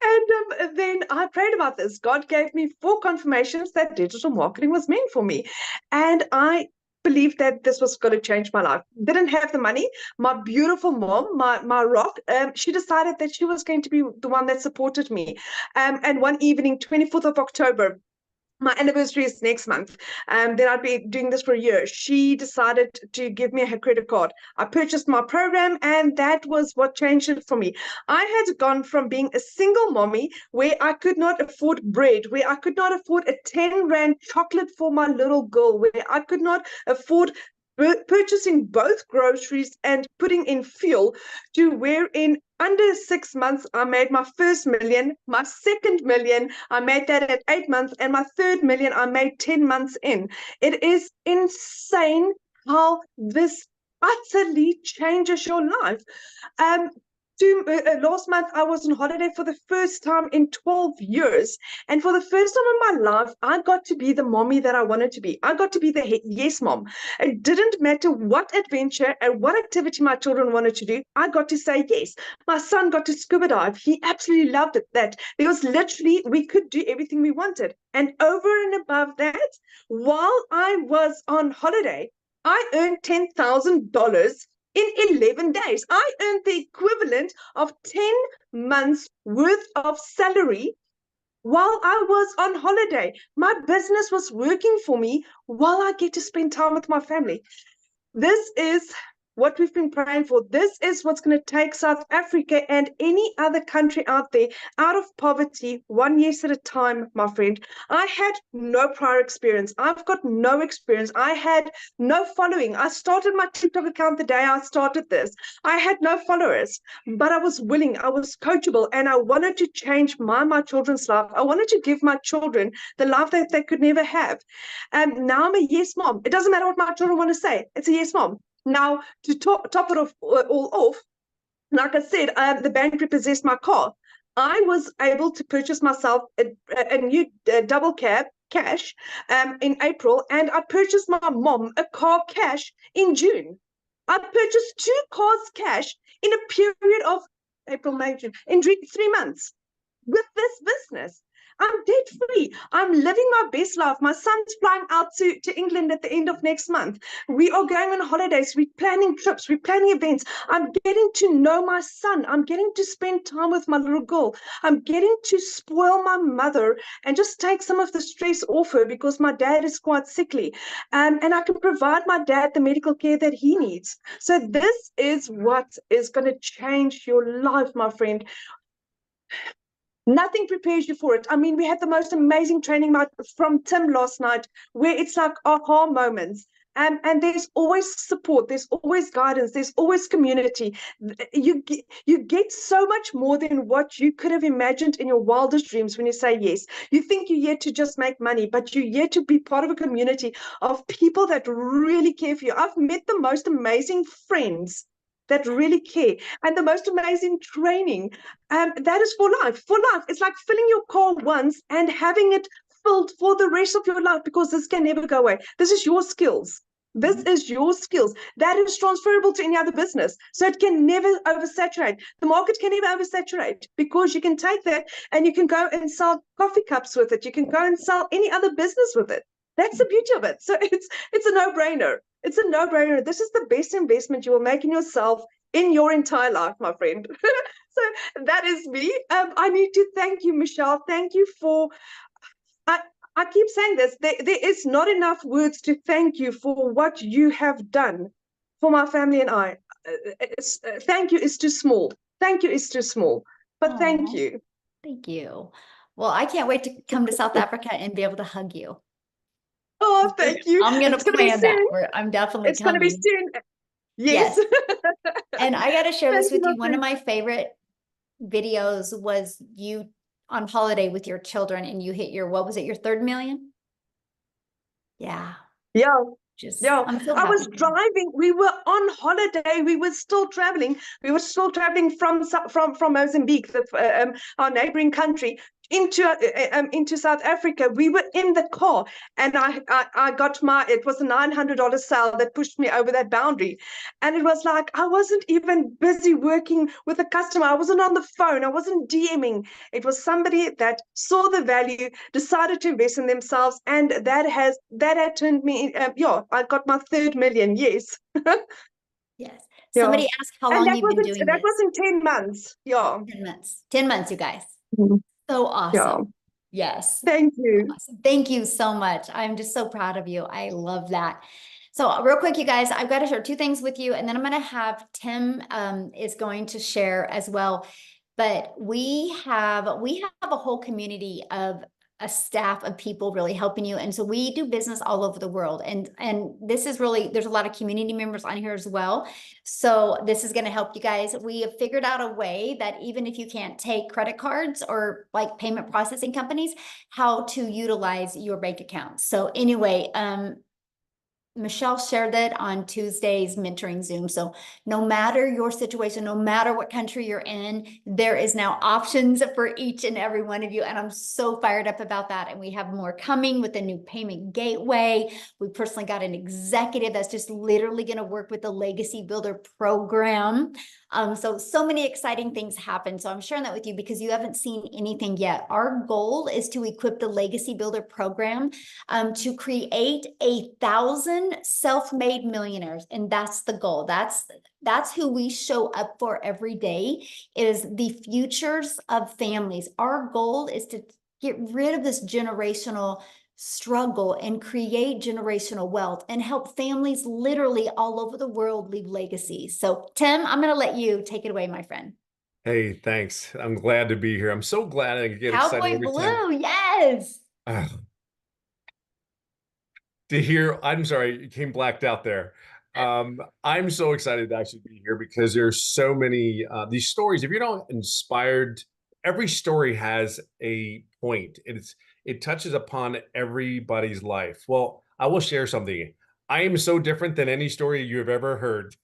And then I prayed about this. God gave me 4 confirmations that digital marketing was meant for me. And I believed that this was going to change my life. Didn't have the money. My beautiful mom, my rock, she decided that she was going to be the one that supported me. And one evening, 24th of October, my anniversary is next month, then I'd be doing this for a year. She decided to give me her credit card. I purchased my program, and that was what changed it for me. I had gone from being a single mommy where I could not afford bread, where I could not afford a 10 Rand chocolate for my little girl, where I could not afford purchasing both groceries and putting in fuel, to where in under 6 months, I made my first million, my second million, I made that at 8 months, and my third million, I made 10 months in. It is insane how this utterly changes your life. Last month, I was on holiday for the first time in 12 years. And for the first time in my life, I got to be the mommy that I wanted to be. I got to be the yes mom. It didn't matter what adventure and what activity my children wanted to do. I got to say yes. My son got to scuba dive. He absolutely loved it. That there was literally, we could do everything we wanted. And over and above that, while I was on holiday, I earned $10,000 in 11 days. I earned the equivalent of 10 months worth of salary while I was on holiday. My business was working for me while I get to spend time with my family. This is what we've been praying for. This is what's going to take South Africa and any other country out there out of poverty, 1 year at a time, my friend. I had no prior experience. I've got no experience. I had no following. I started my TikTok account the day I started this. I had no followers, but I was willing. I was coachable, and I wanted to change my children's life. I wanted to give my children the life that they could never have. And now I'm a yes mom. It doesn't matter what my children want to say. It's a yes mom. Now, to top it all off, like I said, the bank repossessed my car. I was able to purchase myself a new double cab cash in April, and I purchased my mom a car cash in June. I purchased 2 cars cash in a period of April, May, June, in 3 months with this business. I'm debt free. I'm living my best life. My son's flying out to England at the end of next month. We are going on holidays. We're planning trips. We're planning events. I'm getting to know my son. I'm getting to spend time with my little girl. I'm getting to spoil my mother and just take some of the stress off her, because my dad is quite sickly. And I can provide my dad the medical care that he needs. So this is what is going to change your life, my friend. Nothing prepares you for it. I mean, we had the most amazing training from Tim last night, where it's like aha moments. And there's always support, there's always guidance, there's always community. You get so much more than what you could have imagined in your wildest dreams when you say yes. You think you're here to just make money, but you're here to be part of a community of people that really care for you. I've met the most amazing friends that really care, and the most amazing training. That is for life. For life, it's like filling your car once and having it filled for the rest of your life, because this can never go away. This is your skills. This is your skills that is transferable to any other business. So it can never oversaturate. The market can never oversaturate, because you can take that and you can go and sell coffee cups with it. You can go and sell any other business with it. That's the beauty of it. So it's a no-brainer. It's a no-brainer. This is the best investment you will make in yourself in your entire life, my friend. So that is me. I need to thank you, Michelle. Thank you for, I keep saying this, there is not enough words to thank you for what you have done for my family and I. Thank you is too small. Thank you is too small, but thank you. Thank you. Well, I can't wait to come to South Africa and be able to hug you. Oh, thank you. I'm going to plan that. I'm definitely It's going to be soon. Yes. And I got to share this with you. One of my my favorite videos was you on holiday with your children, and you hit your, what was it, your 3rd million? Yeah. Yeah. I'm so I was happy. driving. We were on holiday. We were still traveling. We were still traveling from Mozambique, our neighboring country, into South Africa. We were in the car, and I got it was a $900 sale that pushed me over that boundary. And it was like, I wasn't even busy working with a customer. I wasn't on the phone. I wasn't DMing. It was somebody that saw the value, decided to invest in themselves, and that had turned me, I got my 3rd million. Yes. Yes. Somebody asked how long you've been doing this. That was in 10 months. Yeah. 10 months. 10 months, you guys. Mhm. So awesome. Yeah. Yes. Thank you. Awesome. Thank you so much. I'm just so proud of you. I love that. So real quick, you guys, I've got to share 2 things with you, and then I'm going to have Tim is going to share as well. But we have a whole community of a staff of people really helping you. And so we do business all over the world. And this is really, there's a lot of community members on here as well. So this is going to help you guys. We have figured out a way that even if you can't take credit cards or like payment processing companies, how to utilize your bank account. So anyway, Michelle shared that on Tuesday's mentoring Zoom. So no matter your situation, no matter what country you're in, there is now options for each and every one of you. And I'm so fired up about that. And we have more coming with a new payment gateway. We personally got an executive that's just literally going to work with the Legacy Builder program. So many exciting things happen. So I'm sharing that with you because you haven't seen anything yet. Our goal is to equip the Legacy Builder program to create 1,000 self-made millionaires. And that's the goal. That's who we show up for every day, is the futures of families. Our goal is to get rid of this generational struggle and create generational wealth and help families literally all over the world leave legacies. So Tim, I'm going to let you take it away, my friend. Hey, thanks. I'm glad to be here. I'm so glad I get excited Cowboy every Blue, time. yes. To hear, I'm sorry, you came blacked out there. I'm so excited to actually be here because there's so many these stories. If you're not inspired, every story has a point. It touches upon everybody's life. Well, I will share something. I am so different than any story you've ever heard.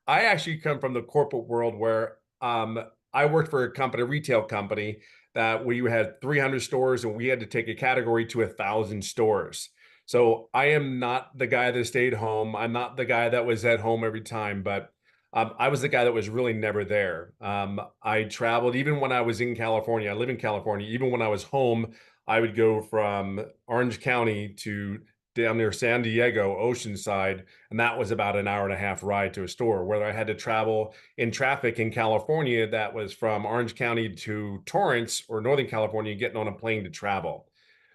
I actually come from the corporate world where I worked for a company, a retail company, that we had 300 stores and we had to take a category to 1,000 stores. So I am not the guy that stayed home. I'm not the guy that was at home every time, but I was the guy that was really never there. I traveled even when I was in California. I live in California. Even when I was home, I would go from Orange County to down near San Diego, Oceanside, and that was about an hour and a half ride to a store. Where I had to travel in traffic in California, that was from Orange County to Torrance or Northern California, getting on a plane to travel.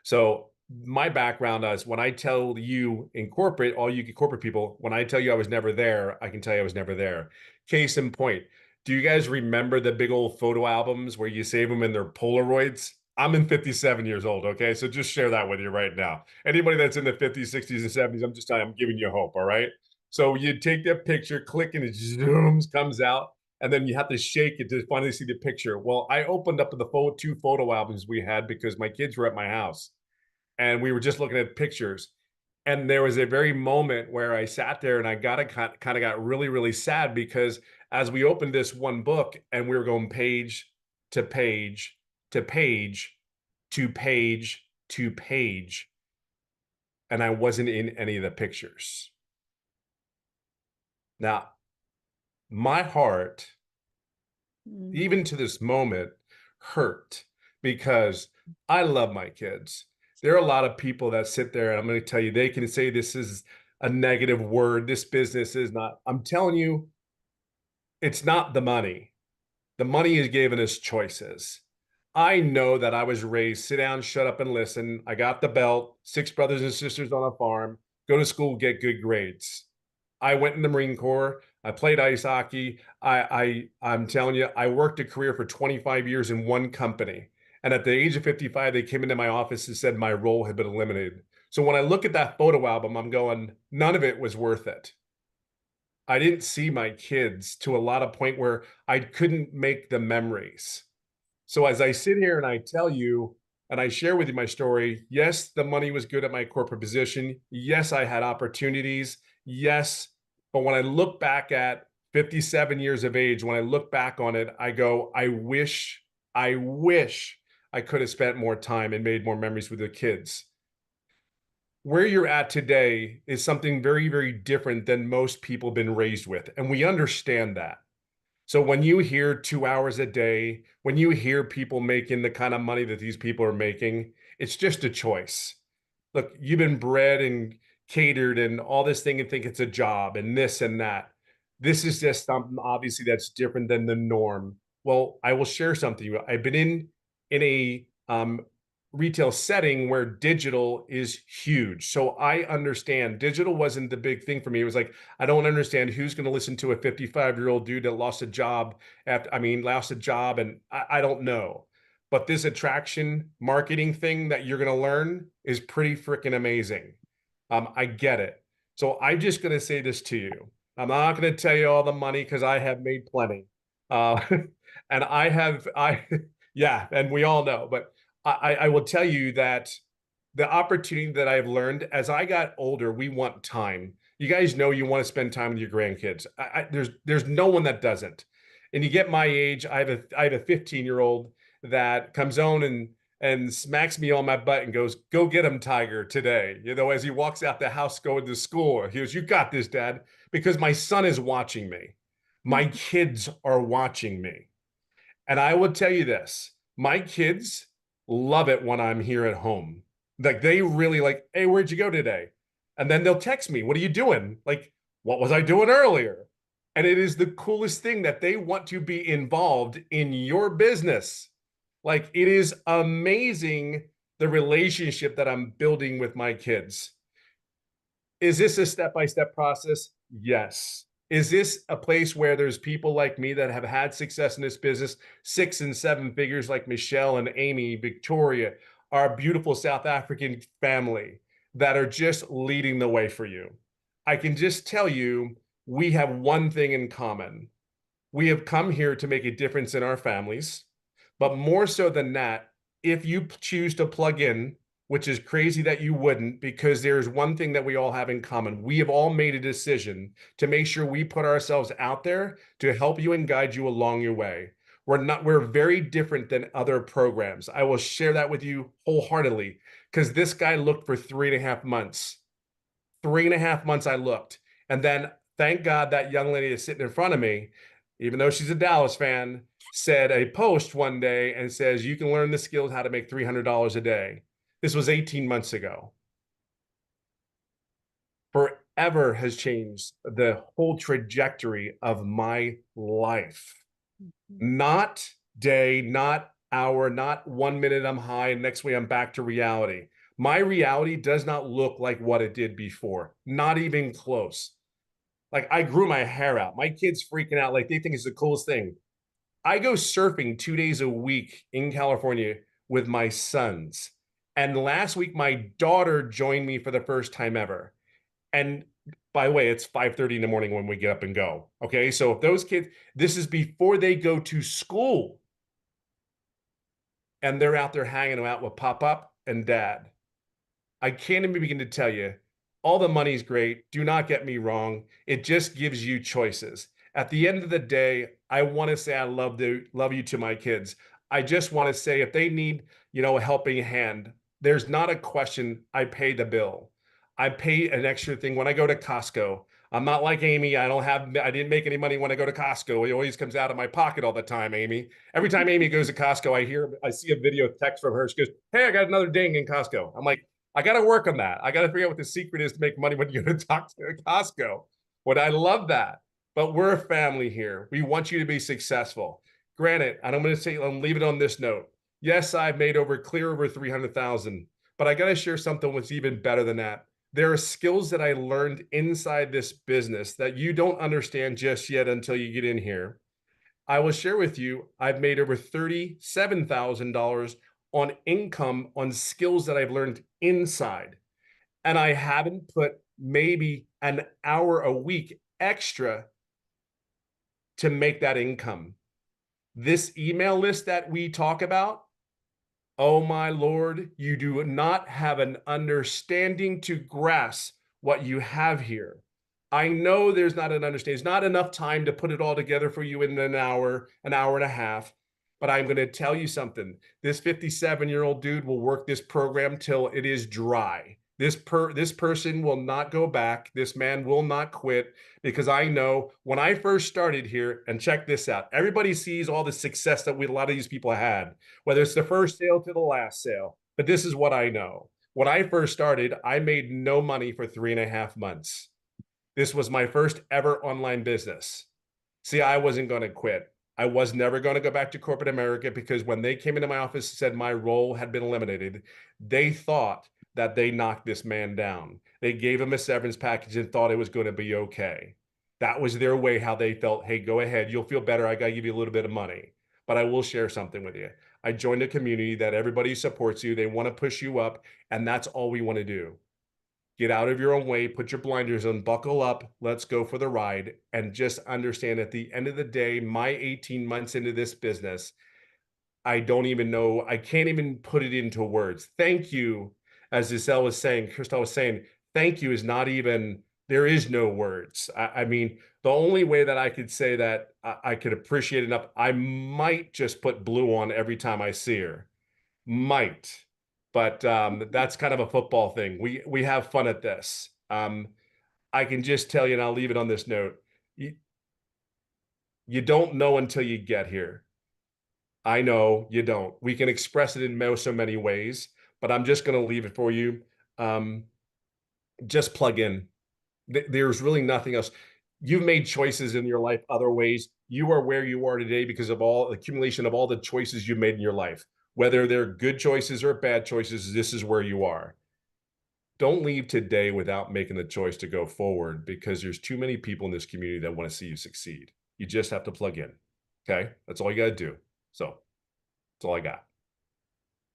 So my background is, when I tell you in corporate, all you corporate people, when I tell you I was never there, I can tell you I was never there. Case in point, Do you guys remember the big old photo albums where you save them in their Polaroids? I'm in 57 years old, okay? So just share that with you right now. Anybody that's in the 50s, 60s, and 70s, I'm just telling you, I'm giving you hope, all right? So you take that picture, click, and it zooms, comes out, and then you have to shake it to finally see the picture. Well, I opened up the two photo albums we had because my kids were at my house, and we were just looking at pictures. And there was a very moment where I sat there and I kind of got really, really sad because as we opened this one book and we were going page to page to page to page to page, and I wasn't in any of the pictures. Now, my heart, even to this moment, hurt because I love my kids. There are a lot of people that sit there, and I'm going to tell you, they can say this is a negative word. This business is not. I'm telling you, it's not the money. The money is giving us choices. I know that I was raised, sit down, shut up, and listen. I got the belt, 6 brothers and sisters on a farm, go to school, get good grades. I went in the Marine Corps. I played ice hockey. I'm telling you, I worked a career for 25 years in one company. And at the age of 55, they came into my office and said my role had been eliminated. So when I look at that photo album, I'm going, none of it was worth it. I didn't see my kids to a lot of point where I couldn't make the memories. So as I sit here and I tell you, and I share with you my story, yes, the money was good at my corporate position. Yes, I had opportunities. Yes. But when I look back at 57 years of age, when I look back on it, I go, I wish I could have spent more time and made more memories with the kids. Where you're at today is something very, very different than most people have been raised with. And we understand that. So when you hear 2 hours a day, when you hear people making the kind of money that these people are making, it's just a choice. Look, you've been bred and catered and all this thing and think it's a job and this and that. This is just something obviously that's different than the norm. Well, I will share something. I've been in a retail setting where digital is huge. So I understand digital wasn't the big thing for me. It was like, I don't understand who's going to listen to a 55-year-old dude that lost a job and I don't know. But this attraction marketing thing that you're going to learn is pretty freaking amazing. I get it. So I'm just going to say this to you. I'm not going to tell you all the money because I have made plenty. And yeah, and we all know, but I will tell you that the opportunity that I've learned as I got older, we want time. You guys know you want to spend time with your grandkids. There's no one that doesn't. And you get my age, I have a 15-year-old that comes on and smacks me on my butt and goes, "Go get him, Tiger," today. You know, as he walks out the house going to school, he goes, "You got this, Dad," because my son is watching me. My kids are watching me. And I will tell you this, my kids love it when I'm here at home. Like they really like, "Hey, where'd you go today?" And then they'll text me, "What are you doing?" Like, "What was I doing earlier?" And it is the coolest thing that they want to be involved in your business. Like it is amazing the relationship that I'm building with my kids. Is this a step-by-step process? Yes. Is this a place where there's people like me that have had success in this business, 6 and 7 figures like Michelle and Amy, Victoria, our beautiful South African family that are just leading the way for you? I can just tell you, we have one thing in common. We have come here to make a difference in our families, but more so than that, if you choose to plug in, which is crazy that you wouldn't, because there's one thing that we all have in common. We have all made a decision to make sure we put ourselves out there to help you and guide you along your way. We're very different than other programs. I will share that with you wholeheartedly because this guy looked for 3.5 months. 3.5 months I looked. And then thank God that young lady is sitting in front of me, even though she's a Dallas fan, said a post one day and says, "You can learn the skills how to make $300 a day." This was 18 months ago. Forever has changed the whole trajectory of my life. Not day, not hour, not 1 minute I'm high and next week I'm back to reality. My reality does not look like what it did before, not even close. Like I grew my hair out. My kids freaking out. Like they think it's the coolest thing. I go surfing 2 days a week in California with my sons. And last week, my daughter joined me for the first time ever. And by the way, it's 5:30 in the morning when we get up and go. Okay. So if those kids, this is before they go to school and they're out there hanging out with Pop and Dad. I can't even begin to tell you, all the money's great. Do not get me wrong. It just gives you choices. At the end of the day, I want to say I love you to my kids. I just want to say if they need, a helping hand, there's not a question. I pay the bill. I pay an extra thing when I go to Costco. I'm not like Amy. I didn't make any money when I go to Costco. It always comes out of my pocket all the time, Amy. Every time Amy goes to Costco, I see a video text from her. She goes, "Hey, I got another ding in Costco." I'm like, I got to work on that. I got to figure out what the secret is to make money when you go to talk to Costco. But I love that. But we're a family here. We want you to be successful. Granted, and I'm going to say, I'll leave it on this note. Yes, I've made clear over 300,000, but I got to share something that's even better than that. There are skills that I learned inside this business that you don't understand just yet until you get in here. I will share with you, I've made over $37,000 on income on skills that I've learned inside. And I haven't put maybe an hour a week extra to make that income. This email list that we talk about, oh my Lord, you do not have an understanding to grasp what you have here. I know there's not an understanding. There's not enough time to put it all together for you in an hour and a half. But I'm going to tell you something. This 57-year-old dude will work this program till it is dry. This person will not go back. This man will not quit, because I know when I first started here, and check this out, everybody sees all the success that a lot of these people had, whether it's the first sale to the last sale. But this is what I know. When I first started, I made no money for 3.5 months. This was my first ever online business. See, I wasn't going to quit. I was never going to go back to corporate America, because when they came into my office and said my role had been eliminated, they thought that they knocked this man down. They gave him a severance package and thought it was going to be okay. That was their way, how they felt. Hey, go ahead. You'll feel better. I got to give you a little bit of money. But I will share something with you. I joined a community that everybody supports you. They want to push you up. And that's all we want to do. Get out of your own way, put your blinders on, buckle up, let's go for the ride, and just understand at the end of the day, my 18 months into this business, I don't even know, I can't even put it into words. Thank you, as Giselle was saying, Crystal was saying, thank you is not even, there is no words. I mean, the only way that I could say that I could appreciate enough, I might just put blue on every time I see her. Might. But that's kind of a football thing. We have fun at this. I can just tell you, and I'll leave it on this note. You don't know until you get here. I know you don't. We can express it in so many ways, but I'm just going to leave it for you. Just plug in. There's really nothing else. You've made choices in your life other ways. You are where you are today because of all the accumulation of all the choices you made in your life. Whether they're good choices or bad choices, this is where you are. Don't leave today without making the choice to go forward, because there's too many people in this community that want to see you succeed. You just have to plug in. Okay? That's all you got to do. So that's all I got.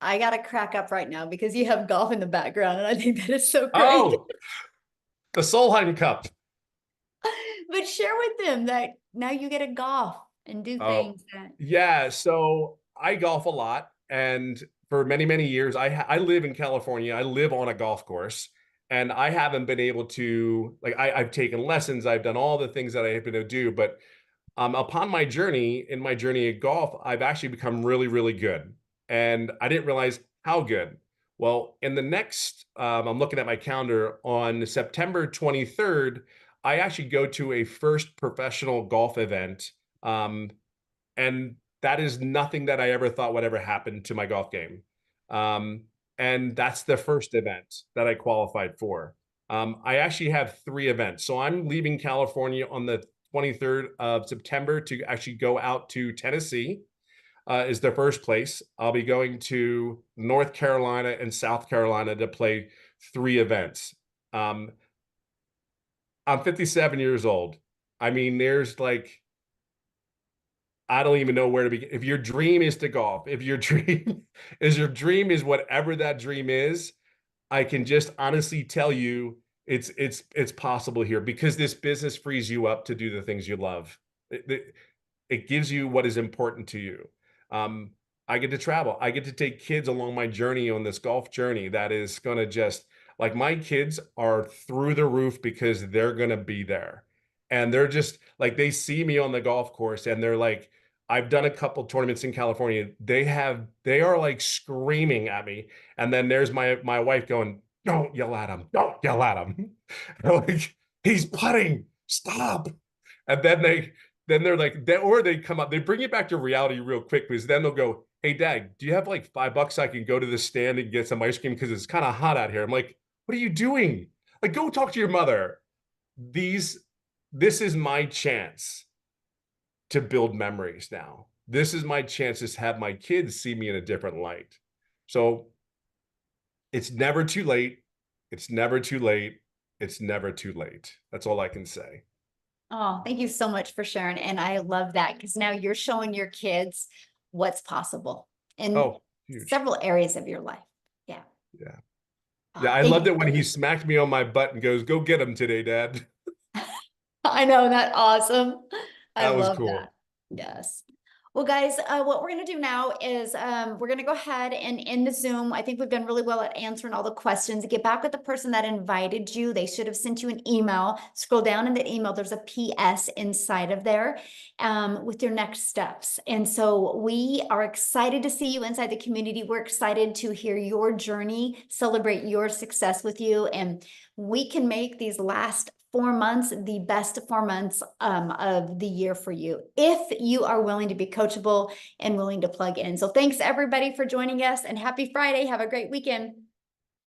I got to crack up right now because you have golf in the background, and I think that is so great. Oh, the Solheim Cup. But share with them that now you get to golf and do things that. Yeah, so I golf a lot, and for many, many years, I live in California. I live on a golf course, and I haven't been able to, like, I've taken lessons. I've done all the things that I have been able to do, but upon my journey, in my journey at golf, I've actually become really, really good. And I didn't realize how good. Well, in the next, I'm looking at my calendar, on September 23rd, I actually go to a first professional golf event. And that is nothing that I ever thought would ever happen to my golf game. And that's the first event that I qualified for. I actually have 3 events. So I'm leaving California on the 23rd of September to actually go out to Tennessee, is the first place. I'll be going to North Carolina and South Carolina to play 3 events. I'm I'm 57 years old. I mean, there's like, I don't even know where to begin. If your dream is to golf, if your dream is whatever that dream is, I can just honestly tell you it's possible here because this business frees you up to do the things you love. It gives you what is important to you. I get to travel. I get to take kids along my journey on this golf journey that is going to just like my kids are through the roof because they're going to be there. And they're just like, they see me on the golf course and they're like, I've done a couple tournaments in California. They are like screaming at me. And then there's my wife going, don't yell at him. Don't yell at him. Like, he's putting, stop. And then they're like, or they come up, they bring it back to reality real quick because then they'll go, hey, Dad, do you have like $5 I can go to the stand and get some ice cream because it's kind of hot out here? I'm like, what are you doing? Like, go talk to your mother. This is my chance to build memories now. This is my chance to have my kids see me in a different light. So it's never too late. It's never too late. It's never too late. That's all I can say. Oh, thank you so much for sharing. And I love that because now you're showing your kids what's possible in Huge. several areas of your life. Yeah. Yeah. Oh, Yeah. I thank loved you. it when he smacked me on my butt and goes, go get him today, Dad. I know, that awesome. I That was love cool. that. Yes. Well, guys, what we're going to do now is we're going to go ahead and end the Zoom. I think we've done really well at answering all the questions. Get back with the person that invited you. They should have sent you an email. Scroll down in the email. There's a PS inside of there with your next steps. And so we are excited to see you inside the community. We're excited to hear your journey, celebrate your success with you. And we can make these last 4 months the best 4 months of the year for you if you are willing to be coachable and willing to plug in. So thanks everybody for joining us and happy Friday. Have a great weekend.